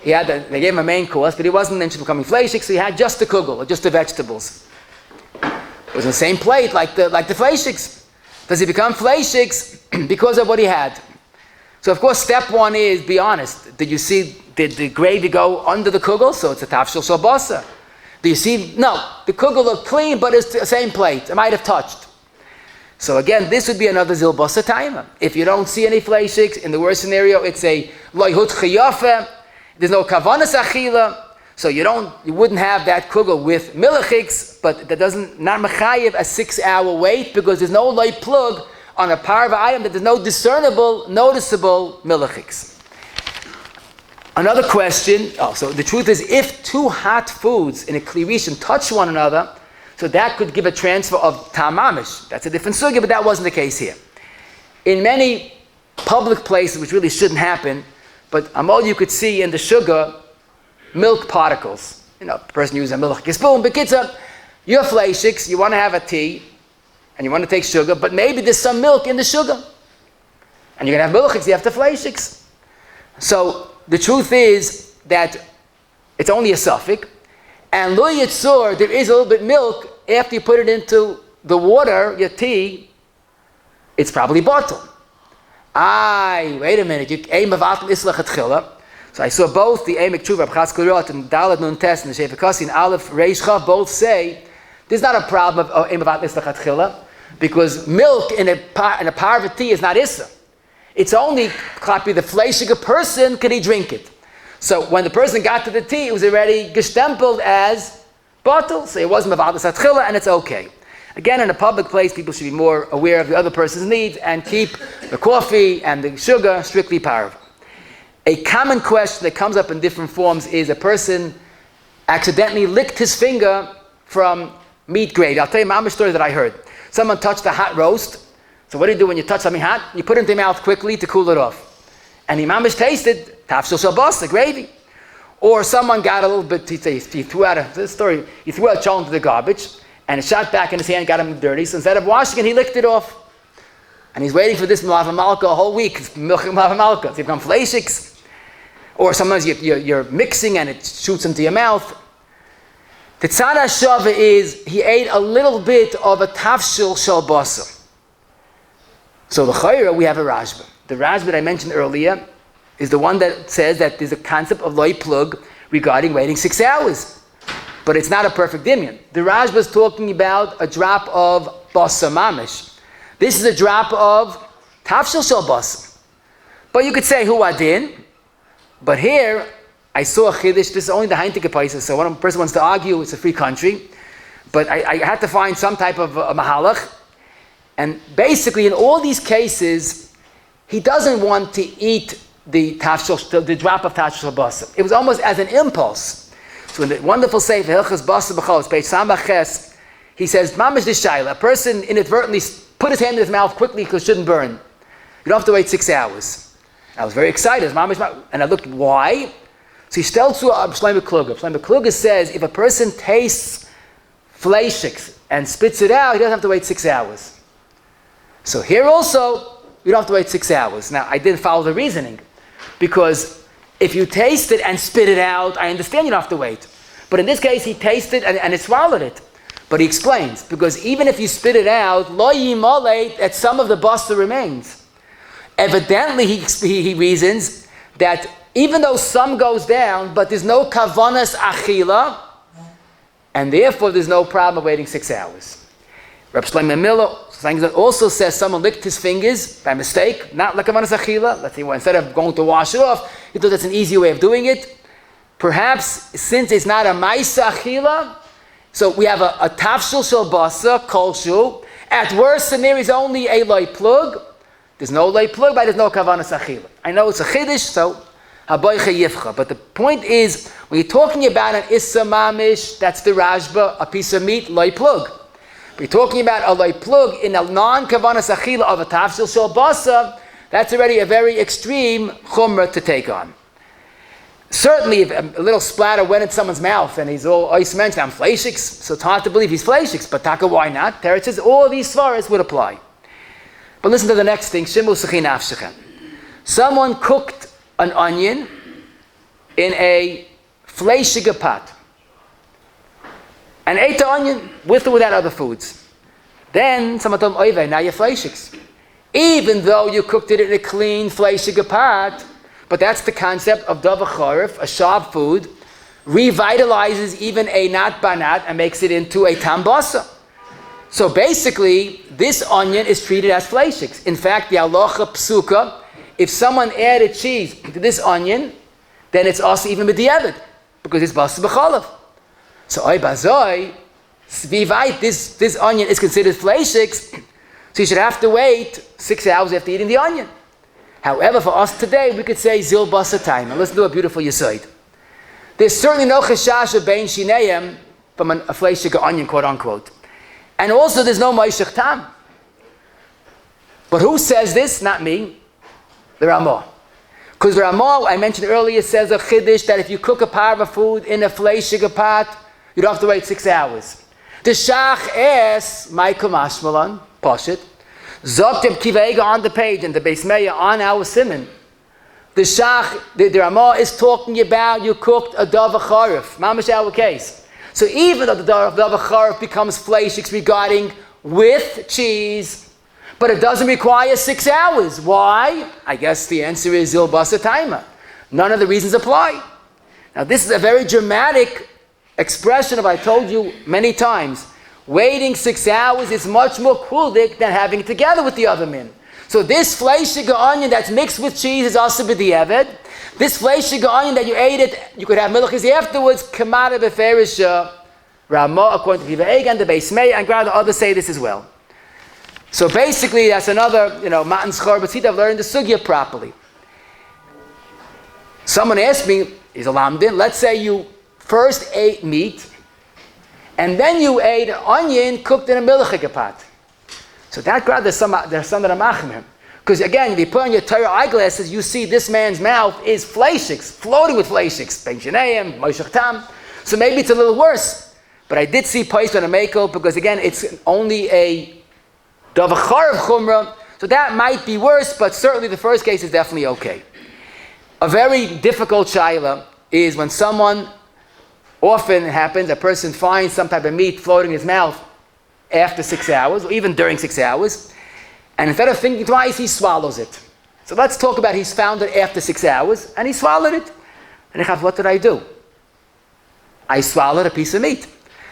A: they gave him a main course, but he wasn't interested in becoming fleishik, so he had just the kugel, or just the vegetables. It was on the same plate like the fleishiks. Does he become fleishiks because of what he had? So of course, step one is, be honest. Did the gravy go under the kugel? So it's a tafshil shel basa. Do you see? No, the kugel looked clean, but it's the same plate. It might have touched. So again, this would be another zil basa taima. If you don't see any fleishiks, in the worst scenario, it's a loyhut chayafe. There's no kavanas achila. So you wouldn't have that kugel with milchigs, but that not mechayev a 6-hour wait, because there's no light plug on a parve item that there's no noticeable milchigs. Another question, so the truth is, if two hot foods in a klirishin touch one another, so that could give a transfer of tamamish. That's a different sugya, but that wasn't the case here. In many public places, which really shouldn't happen, but amol you could see in the sugar, milk particles. A person uses a milchig spoon, but kids you're fleishiks, you want to have a tea, and you want to take sugar, but maybe there's some milk in the sugar. And you're going to have milchigs, you have the fleishiks. So the truth is that it's only a suffix, and lo yitzur, there is a little bit milk, after you put it into the water, your tea, it's probably bottled. Wait a minute, you aim of atal islach atchila. So I saw both the Emek Tshuva, B'chaz Kurot, and Dalet Nun Tes, and the Shevet HaKosi, and Aleph Reish Chav, both say there's not a problem of Eim Avat Islach Atchila, because milk in a parve tea is not Issa. It's only klapi the fleishiga person can he drink it. So when the person got to the tea, it was already gestempeled as bottle, so it wasn't Avat Islach Atchila, and it's okay. Again, in a public place, people should be more aware of the other person's needs and keep the coffee and the sugar strictly parve. A common question that comes up in different forms is a person accidentally licked his finger from meat gravy. I'll tell you a story that I heard. Someone touched a hot roast. So what do you do when you touch something hot? You put it in your mouth quickly to cool it off. And the mamish tasted tafshil shel basa, the gravy. Or someone got a little bit, he threw out a cholent into the garbage, and it shot back in his hand, got him dirty. So instead of washing it, he licked it off. And he's waiting for this malava malka a whole week. It's milchig malava malka. So you become fleishiks. Or sometimes you're mixing and it shoots into your mouth. The tzad hashava is he ate a little bit of a tafshil shel basar. So the chayra, we have a Rashba. The Rashba that I mentioned earlier is the one that says that there's a concept of loy plug regarding waiting 6 hours. But it's not a perfect dimion. The Rashba is talking about a drop of basar mamish. This is a drop of tafshil shel basar. But you could say hu adin. But here, I saw a chiddush. This is only the heintige paisa. So one person wants to argue, it's a free country. But I had to find some type of a mahalach. And basically, in all these cases, he doesn't want to eat the drop of tafshil basar. It was almost as an impulse. So in the wonderful sefer halachos basar b'cholos, page samach ches, he says, mamish d'shayla, a person inadvertently put his hand in his mouth quickly because it shouldn't burn. You don't have to wait 6 hours. I was very excited, and I looked, why? So he stellt zu Shlomo Kugel. Shlomo Kugel says, if a person tastes fleishiks and spits it out, he doesn't have to wait 6 hours. So here also, you don't have to wait 6 hours. Now, I didn't follow the reasoning, because if you taste it and spit it out, I understand you don't have to wait. But in this case, he tasted and he swallowed it. But he explains, because even if you spit it out, lo yimolei, that some of the basar remains. Evidently, he reasons that even though some goes down, but there's no kavanas achila, and therefore there's no problem of waiting 6 hours. Reb Shlomo Miller also says someone licked his fingers by mistake, not like kavanas achila. Let's say, well, instead of going to wash it off, he thought that's an easy way of doing it. Perhaps since it's not a ma'isa achila, so we have a tafshil shel basar kolshu. At worst scenario is only a loy plug. There's no loy plug, but there's no kavanas achila. I know it's a chiddush, so haboicha yifcha. But the point is, when you're talking about an issa mamish, that's the Rashba, a piece of meat, loy plug. But you're talking about a loy plug in a non-kavanas achila of a tafshil shel basar, that's already a very extreme chumrah to take on. Certainly, if a little splatter went in someone's mouth and he's all ice mentioned, I'm fleishiks, so it's hard to believe he's fleishiks, but taka, why not? Teretz says all these svaras would apply. But listen to the next thing, shimu sechin afshechem. Someone cooked an onion in a fleishige pot and ate the onion with or without other foods. Then someone told him, oive, now you're fleishiks. Even though you cooked it in a clean fleishige pot, but that's the concept of davar charif, a sharp food, revitalizes even a nat banat and makes it into a tam basar. So basically, this onion is treated as fleishiks. In fact, the halacha psuka, if someone added cheese to this onion, then it's also even b'diavad, because it's basar b'chalav. So oy bazoi, svivait, this onion is considered fleishiks, so you should have to wait 6 hours after eating the onion. However, for us today, we could say zil basar time. And let's do a beautiful yisoid. There's certainly no chashash of bein shineim from a fleishig onion, quote unquote. And also there's no milchig tam. But who says this? Not me. The Ramah. Because the Ramah, I mentioned earlier, says a chiddush that if you cook a parve food in a fleishig pot, you don't have to wait 6 hours. The Shach asks, Michael Mashmalan, Pashit, Zoktim Kivega on the page and the Beis Meya on our simon. The Shach, the Ramah is talking about you cooked a davar charif, mamash our case. So even though the davar charif becomes fleishiks regarding with cheese, but it doesn't require 6 hours. Why? I guess the answer is zil basar taima. None of the reasons apply. Now this is a very dramatic expression of, I told you many times, waiting 6 hours is much more kuldik than having it together with the other min. So this fleishig onion that's mixed with cheese is also b'diavad. This fleishig onion that you ate it, you could have milchig afterwards, kamada b'ferisha, Ramah, according to Parve and the Beis Meya, and the others say this as well. So basically, that's another, matan schor, but I've learned the sugya properly. Someone asked me, is a lamdin, let's say you first ate meat, and then you ate an onion cooked in a milchig pot. So that grad, there's some that are machmir. Because again, if you put on your Torah eyeglasses, you see this man's mouth is fleishiks, floating with fleishiks, ben sheneim, milchig tam. So maybe it's a little worse. But I did see pais on a meko, because again, it's only a davar charif chumrah. So that might be worse, but certainly the first case is definitely okay. A very difficult shaila is when someone often it happens, a person finds some type of meat floating in his mouth after 6 hours, or even during 6 hours, and instead of thinking twice, he swallows it. So let's talk about he's found it after 6 hours, and he swallowed it. And he goes, what did I do? I swallowed a piece of meat.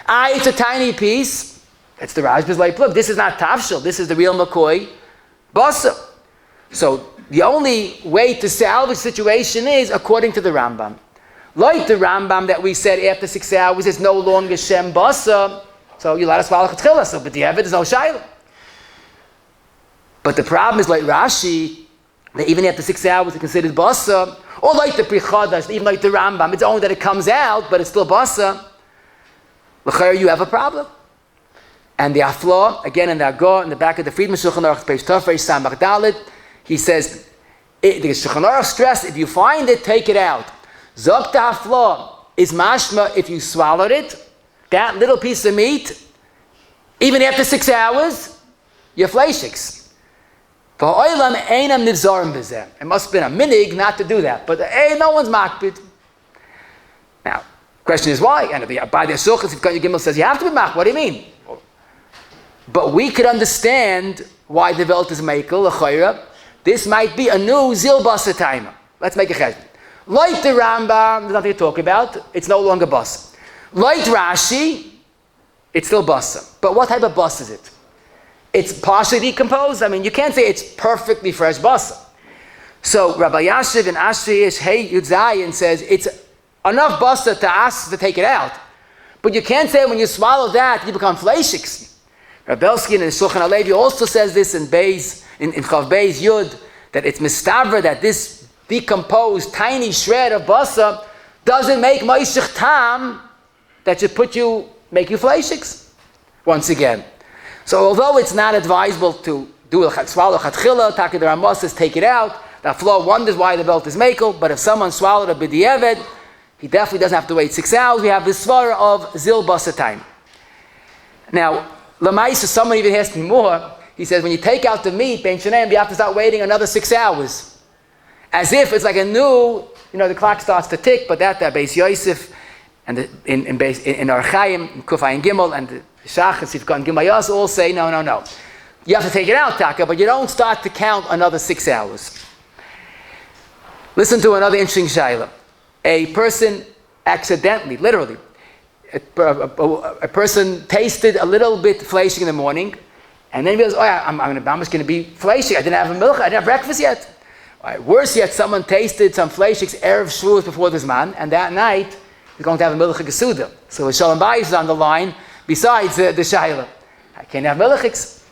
A: It's a tiny piece. It's the Rashba's light plug. This is not tafshil. This is the real McCoy basa. So the only way to salvage the situation is according to the Rambam. Like the Rambam that we said after 6 hours is no longer shem basa, so you let us swallow chetchila. So but the evidence is no shayla. But the problem is like Rashi, that even after 6 hours it's considered basa, or like the Pri Chadash, even like the Rambam, it's only that it comes out, but it's still basa. L'chayr, you have a problem. And the Afla, again in the Agor, in the back of the Friedman Shochenorach, page Tafresh Samach Dalet, he says, the Shochenorach stressed, if you find it, take it out. Zok Afla is mashma, if you swallowed it, that little piece of meat, even after 6 hours, you're fleishiks. It must have been a minig not to do that, but no one's makbid. Now, question is why? And by the Sukkot, if Gimel says you have to be makbid, what do you mean? But we could understand why the Welt is Meikel, l'chayra. This might be a new Zil Basa timer. Let's make a cheshbon. Like the Rambam, there's nothing to talk about. It's no longer Basa. Like Rashi, it's still Basa. But what type of Basa is it? It's partially decomposed. I mean, you can't say it's perfectly fresh Basa. So Rabbi Yashiv and Ashriyish Hey Yudzayin says it's enough Basa to ask to take it out. But you can't say when you swallow that, you become fleishiks. Rabelski and Shochenorach also says this in Beis, in Chav Beis Yud, that it's mistaver that this decomposed tiny shred of basa doesn't make milchig tam that should make you fleishiks. Once again. So although it's not advisable to do swallow chatchila, Taka the Rambam says take it out. The Flo wonders why the belt is mekel, but if someone swallowed a b'diavad, he definitely doesn't have to wait 6 hours. We have this svara of zil basa time. Now, Lamaisa, someone even asked me more. He says, when you take out the meat, Ben Shenem, you have to start waiting another 6 hours. As if it's like a new, the clock starts to tick, but that Beis Yosef, and in Archaim, in Kufay and Gimel, and the Shach and Sifka and Gimayas all say, no. You have to take it out, Taka, but you don't start to count another 6 hours. Listen to another interesting shayla. A person accidentally, literally, a person tasted a little bit fleishig in the morning, and then he goes, I'm just going to be fleishig. I didn't have a milk. I didn't have breakfast yet. Worse yet, someone tasted some fleishigs erev Shavuos before this man, and that night he's going to have a milchig gesuda. So a shalom bayis is on the line besides the shayla. I can't have milchigs.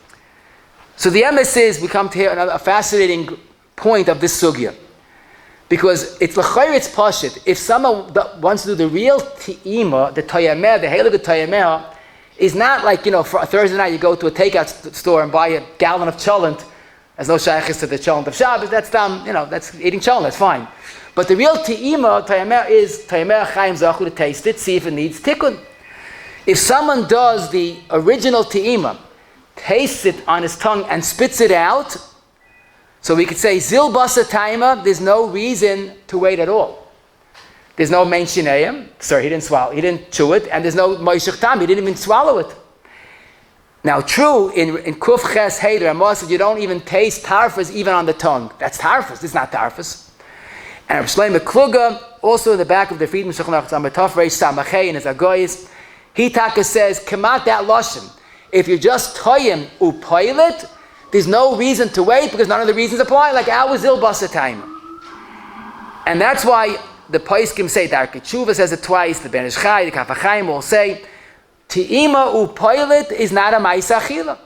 A: So the emes is we come to here a fascinating point of this sugya. Because it's l'chayr, it's pashit. If someone wants to do the real ti'ima, the tayameh, the halig tayameh, is not like, for a Thursday night you go to a takeout store and buy a gallon of cholent. There's no shaykhis to the cholent of Shabbos. That's that's eating cholent. That's fine. But the real ti'ima, tayameh, is tayameh chayim zachu to taste it, see if it needs tikkun. If someone does the original ti'ima, tastes it on his tongue and spits it out, so we could say, zil basa taima, there's no reason to wait at all. There's no main shinayim, sorry, he didn't chew it, and there's no milchig tam, he didn't even swallow it. Now, true, in Kuf Ches Hey, the Ramah said you don't even taste tarfas even on the tongue. That's tarfas, this is not tarfas. And Shlomo Kluger, also in the back of the Friedman Shochenorach Taf Reish Samachay in his Agoyis, he taka says, kamat that lashon. If you just toyim upoilet, there's no reason to wait because none of the reasons apply, like our zil basa time. And that's why the Paiskim say, Darke Tshuva says it twice, the Ben Ish Chai, the Kaf HaChaim will say, Ti'ima upoilet is not a ma'isa achila.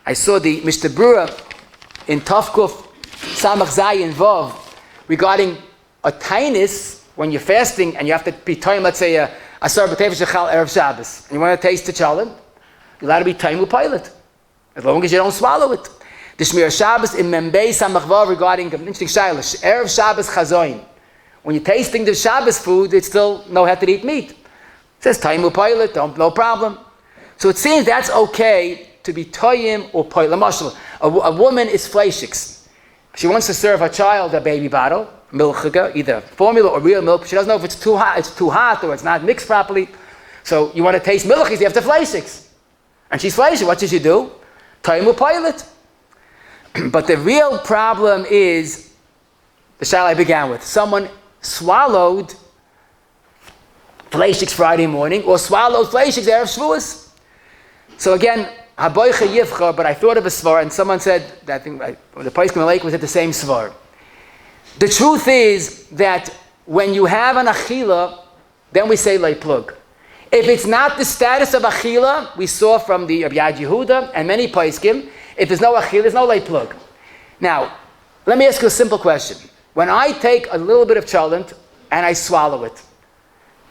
A: I saw the Mr. Brewer in Tafkuf Samach Zayin Vav regarding a tainis when you're fasting and you have to be toyim, let's say a sarbat tevish echal erev Shabbos, and you want to taste the cholent, you're allowed to be toyim upoilet, as long as you don't swallow it. The Shmir Shabbos in Membei Samach Vav regarding an interesting shayla, erev Shabbos chazoin. When you're tasting the Shabbos food, it's still no had to eat meat. It says toyim upoilet, no problem. So it seems that's okay to be toyim or poilet. A woman is fleishiks. She wants to serve her child a baby bottle. milchig, either formula or real milk. She doesn't know if it's too hot or it's not mixed properly. So you want to taste milchig, you have to fleishiks. And she's fleishig. What should she do? Taimu pilot. But the real problem is the shayla I began with. Someone swallowed fleishiks Friday morning or swallowed fleishiks Erev Shavuos. So again, haboicha yivcha, but I thought of a svar, and someone said that the Paiskim Lake was at the same svar. The truth is that when you have an achila, then we say lay plug. If it's not the status of achila, we saw from the Rabbi Yehuda and many Paiskim, if there's no achila, there's no lay plug. Now, let me ask you a simple question. When I take a little bit of cholent and I swallow it,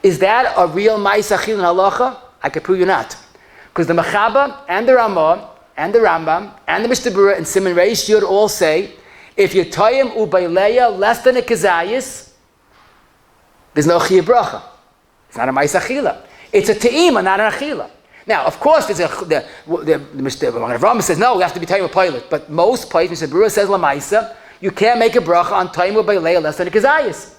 A: is that a real mais achila in halacha? I can prove you not. Because the Mechaba and the Ramah and the Rambam and the Mishnah Berurah and Siman Reish Yud all say, if you toyim ubayleya less than a kezayis, there's no chiyuv bracha. It's not a mais achila. It's a te'ima, not an achila. Now, of course, there's the Rambam says no, we have to be toyim a pilot. But most places, Mishnah Berurah says lamaisa, you can't make a bracha on toyim ubayleya less than a kezayis.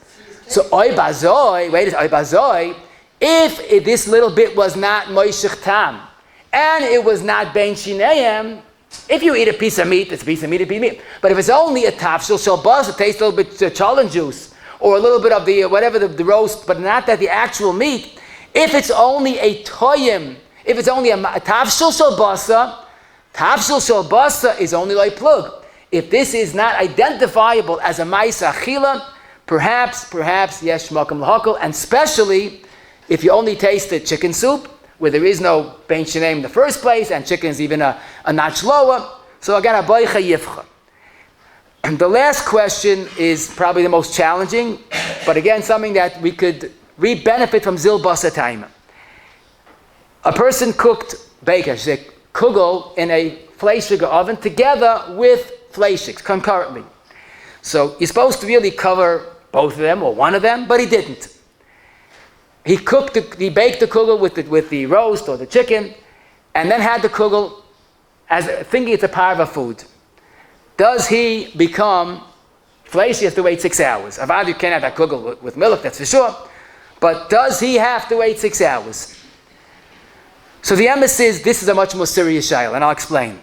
A: So oy bazoi, if this little bit was not moishich tam, and it was not ben shineim, if you eat a piece of meat, it's a piece of meat, But if it's only a tafshil shalbas, it tastes a little bit of cholent juice, or a little bit of the whatever the roast, but not that the actual meat. If it's only a toyim, if it's only a tafshil shalbasa is only like plug. If this is not identifiable as a ma'isa achila, perhaps yesh makam lahakol, and especially if you only tasted chicken soup, where there is no ben sheneim in the first place, and chicken is even a notch lower. So again, haboicha yivcha. And the last question is probably the most challenging, but again, something that we could benefit from zil basa taima. A person cooked bacon, kugel, in a fleishiger oven together with fleishiks concurrently. So you're supposed to really cover both of them or one of them, but he didn't. He baked the kugel with the roast or the chicken, and then had the kugel as thinking it's a parve food. Does he become fleishy? He has to wait 6 hours. Avad, you can't have that kugel with milk, that's for sure. But does he have to wait 6 hours? So the emes is, this is a much more serious shayla, and I'll explain.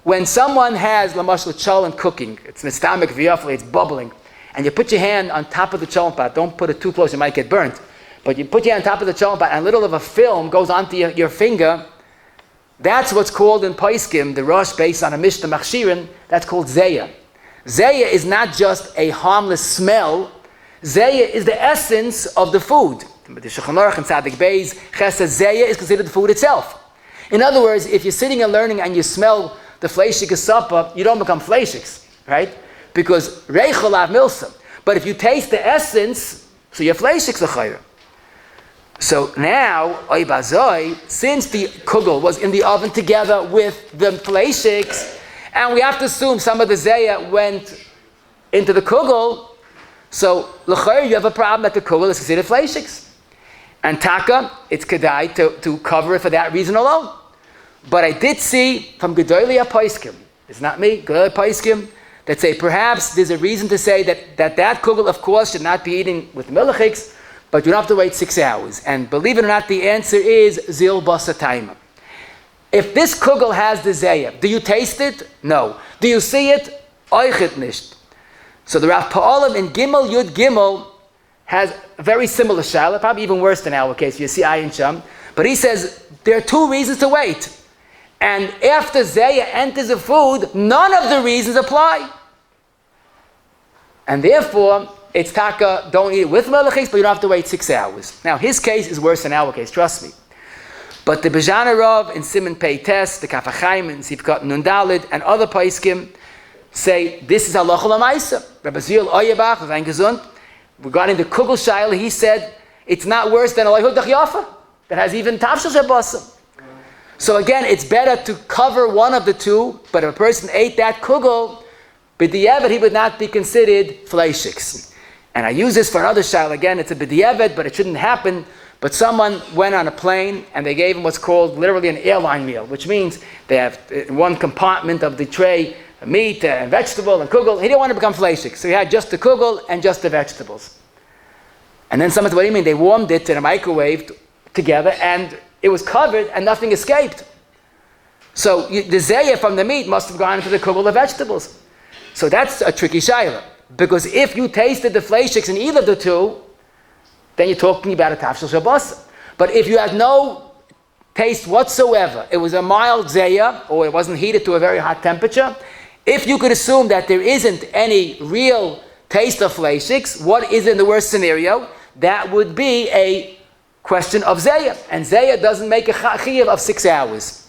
A: When someone has lamashal cholent cooking, it's mistamik v'yafli, it's bubbling, and you put your hand on top of the cholent pot, don't put it too close, you might get burnt. But you put your hand on top of the cholent pot, and a little of a film goes onto your finger. That's what's called in Paiskim, the rush based on a Mishnah Machshirin, that's called Zeya. Zeya is not just a harmless smell. Zeya is the essence of the food. The Shochenorach and Tzadik Bey's Chesed Zeya is considered the food itself. In other words, if you're sitting and learning and you smell the fleishik supper, you don't become fleishiks, right? Because reichel av milsa. But if you taste the essence, so you're fleishiks l'chayra. So now, oy bazoi, since the kugel was in the oven together with the fleishiks, and we have to assume some of the zeya went into the kugel, so l'chayr, you have a problem that the kugel is considered fleishiks. And taka, it's kedai to cover it for that reason alone. But I did see from Gedolei HaPoskim, it's not me, Gedolei HaPoskim, that say perhaps there's a reason to say that kugel, of course, should not be eaten with milchigs, but you don't have to wait 6 hours. And believe it or not, the answer is zil basa taima. If this kugel has the zeya, do you taste it? No. Do you see it? Oichet nisht. So the Rav Pa'olim in Gimel Yud Gimel has a very similar shayla, probably even worse than our case. You see Ayin Sham. But he says there are 2 reasons to wait. And after zeya enters the food, none of the reasons apply. And therefore, it's taka, don't eat it with melechis, but you don't have to wait 6 hours. Now, his case is worse than our case, trust me. But the Bejana Rav in Siman Pei Tes, the Kaf HaChaim in Sivkot Nun Daled, and other Paiskim say this is halacha l'maisa. Rabbi Zil Oyebach, Zayin Gesund, regarding the Kugel Shaila, he said it's not worse than a Leihud Yafa that has even Tavshel Shabasa. So again, it's better to cover one of the 2, but if a person ate that Kugel, b'di'evet, he would not be considered fleishiks. And I use this for another shayla. Again, it's a b'di'evet, but it shouldn't happen. But someone went on a plane and they gave him what's called literally an airline meal, which means they have in one compartment of the tray, meat and vegetable and Kugel. He didn't want to become fleischig, so he had just the Kugel and just the vegetables. And then someone said, what do you mean? They warmed it in a microwave together, and it was covered, and nothing escaped. So the zayah from the meat must have gone into the Kugel of vegetables. So that's a tricky shayla, because if you tasted the fleischiks in either of the two, then you're talking about a tafshil shabbos. But if you had no taste whatsoever, it was a mild zayah, or it wasn't heated to a very hot temperature, if you could assume that there isn't any real taste of fleischiks, what is in the worst scenario? That would be a question of zayah. And zayah doesn't make a chiyuv of 6 hours.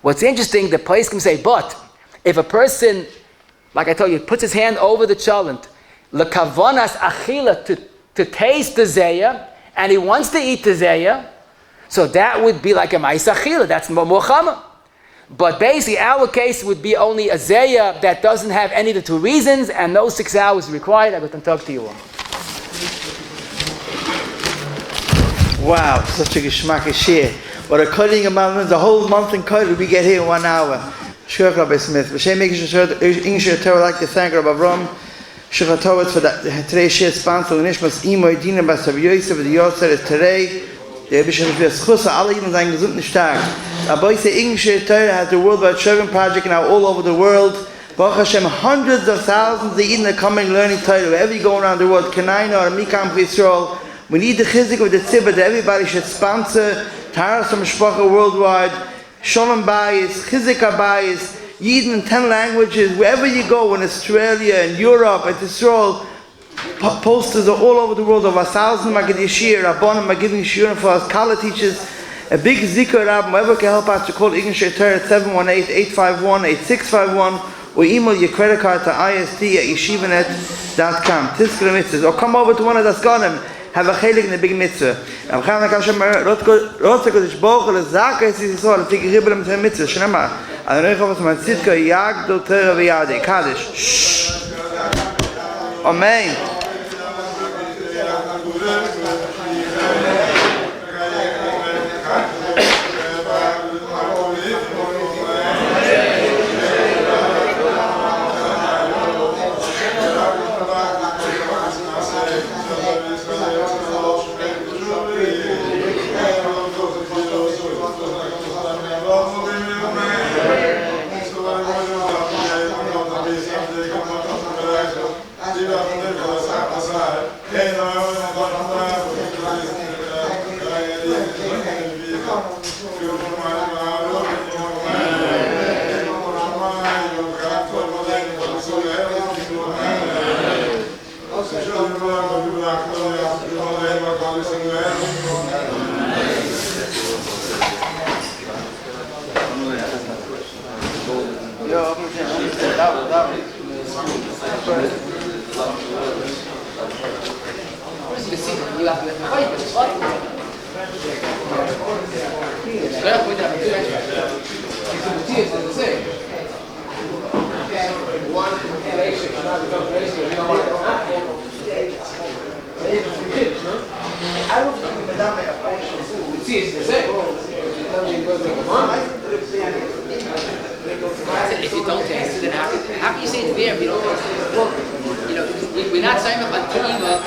A: What's interesting, the place can say, but if a person, like I told you, puts his hand over the cholent, lekavonas achila, to taste the zayah, and he wants to eat the zayah, so that would be like a ma'is achila, that's more chama. But basically, our case would be only a zayah that doesn't have any of the two reasons, and no 6 hours required. I will talk to you all.
B: Wow, such a geschmack share. What a cutting amount, the whole month in Kugel we get here in 1 hour. Shochenorach Rabbi Smith. B'shem English Torah, I'd like to thank Rabbi Avram Shochenorach for today's share sponsor. Nishmas Imoy Dina Basav Yosef, the Yosef is today. Der Bishop of Schusa, alle Jeden seien gesund und stark. Aber ich say English Torah has the Worldwide Children Project now all over the world. Baruch Hashem, hundreds of thousands of Eden are coming learning Torah. Wherever you go around the world, Kenayna or Mikam Yisrael, we need the chizik of the tzibah that everybody should sponsor. Taras Mishpacha worldwide, Shalom Bayis, Chizik Bayis, Yidden in 10 languages, wherever you go, in Australia, in Europe, at Israel, posters are all over the world. Over 1,000 Magid Yeshir, Rabbanim are giving shiurim for us, Kala teachers, a big zikr Rab, whoever can help us to call English Torah at 718-851-8651, or email your credit card to ist@yeshivanet.com. Tiskra mitzvahs, or come over to one of the Skanim. Have a chelik in the big mitzvah. I'm going to come Rotsa Kodesh Bochel, Zaka, Sisol, take a ribbon of the mitzvah. Shnema. I don't know if my Sitka, Yag, Doter, Viade, Kaddish. Amen.
A: If you don't taste it, then how can you say it's there if you don't taste it? Well, we're not saying about Kiva.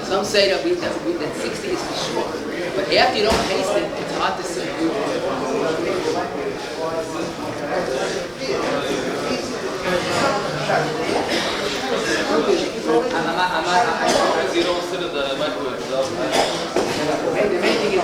A: Some say that 60 is for sure, but after you don't taste it, it's hard to say.
C: You don't sit in the microwave.
A: The main thing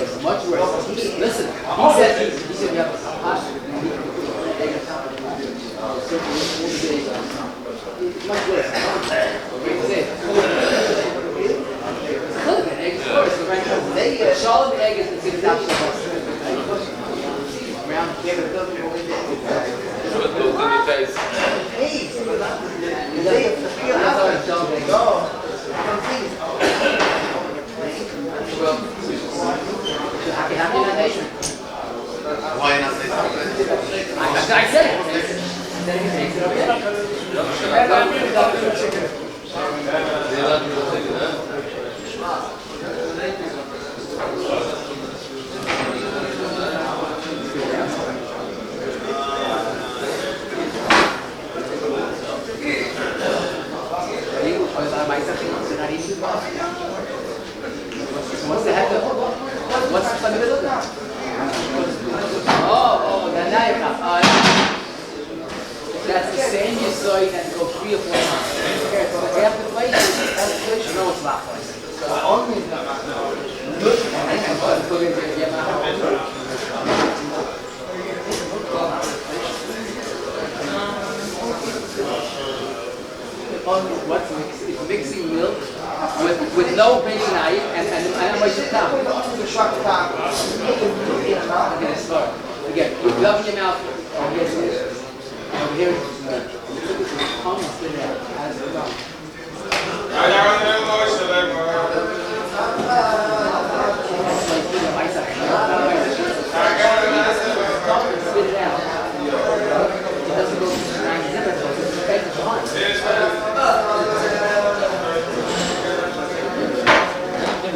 A: is much worse. Listen, he said we have a hot. Much worse. Charlotte egg is considered around Happy Nation.
C: Why not say something?
A: I said it. Then he takes it okay. What's the heck of what's the middle? Oh, now you have. That's the same you saw it and go 3 or 4 months. After the place, you know it's lactose. What's mixing? It's mixing milk with no baking knife and how much it comes. Okay, start. Again, you glove in your mouth. Over here. Come and sit down. How's it going? Spit it out. It doesn't go to 9 zippers, it's better to hunt.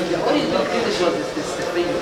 A: The only thing this was is the finger.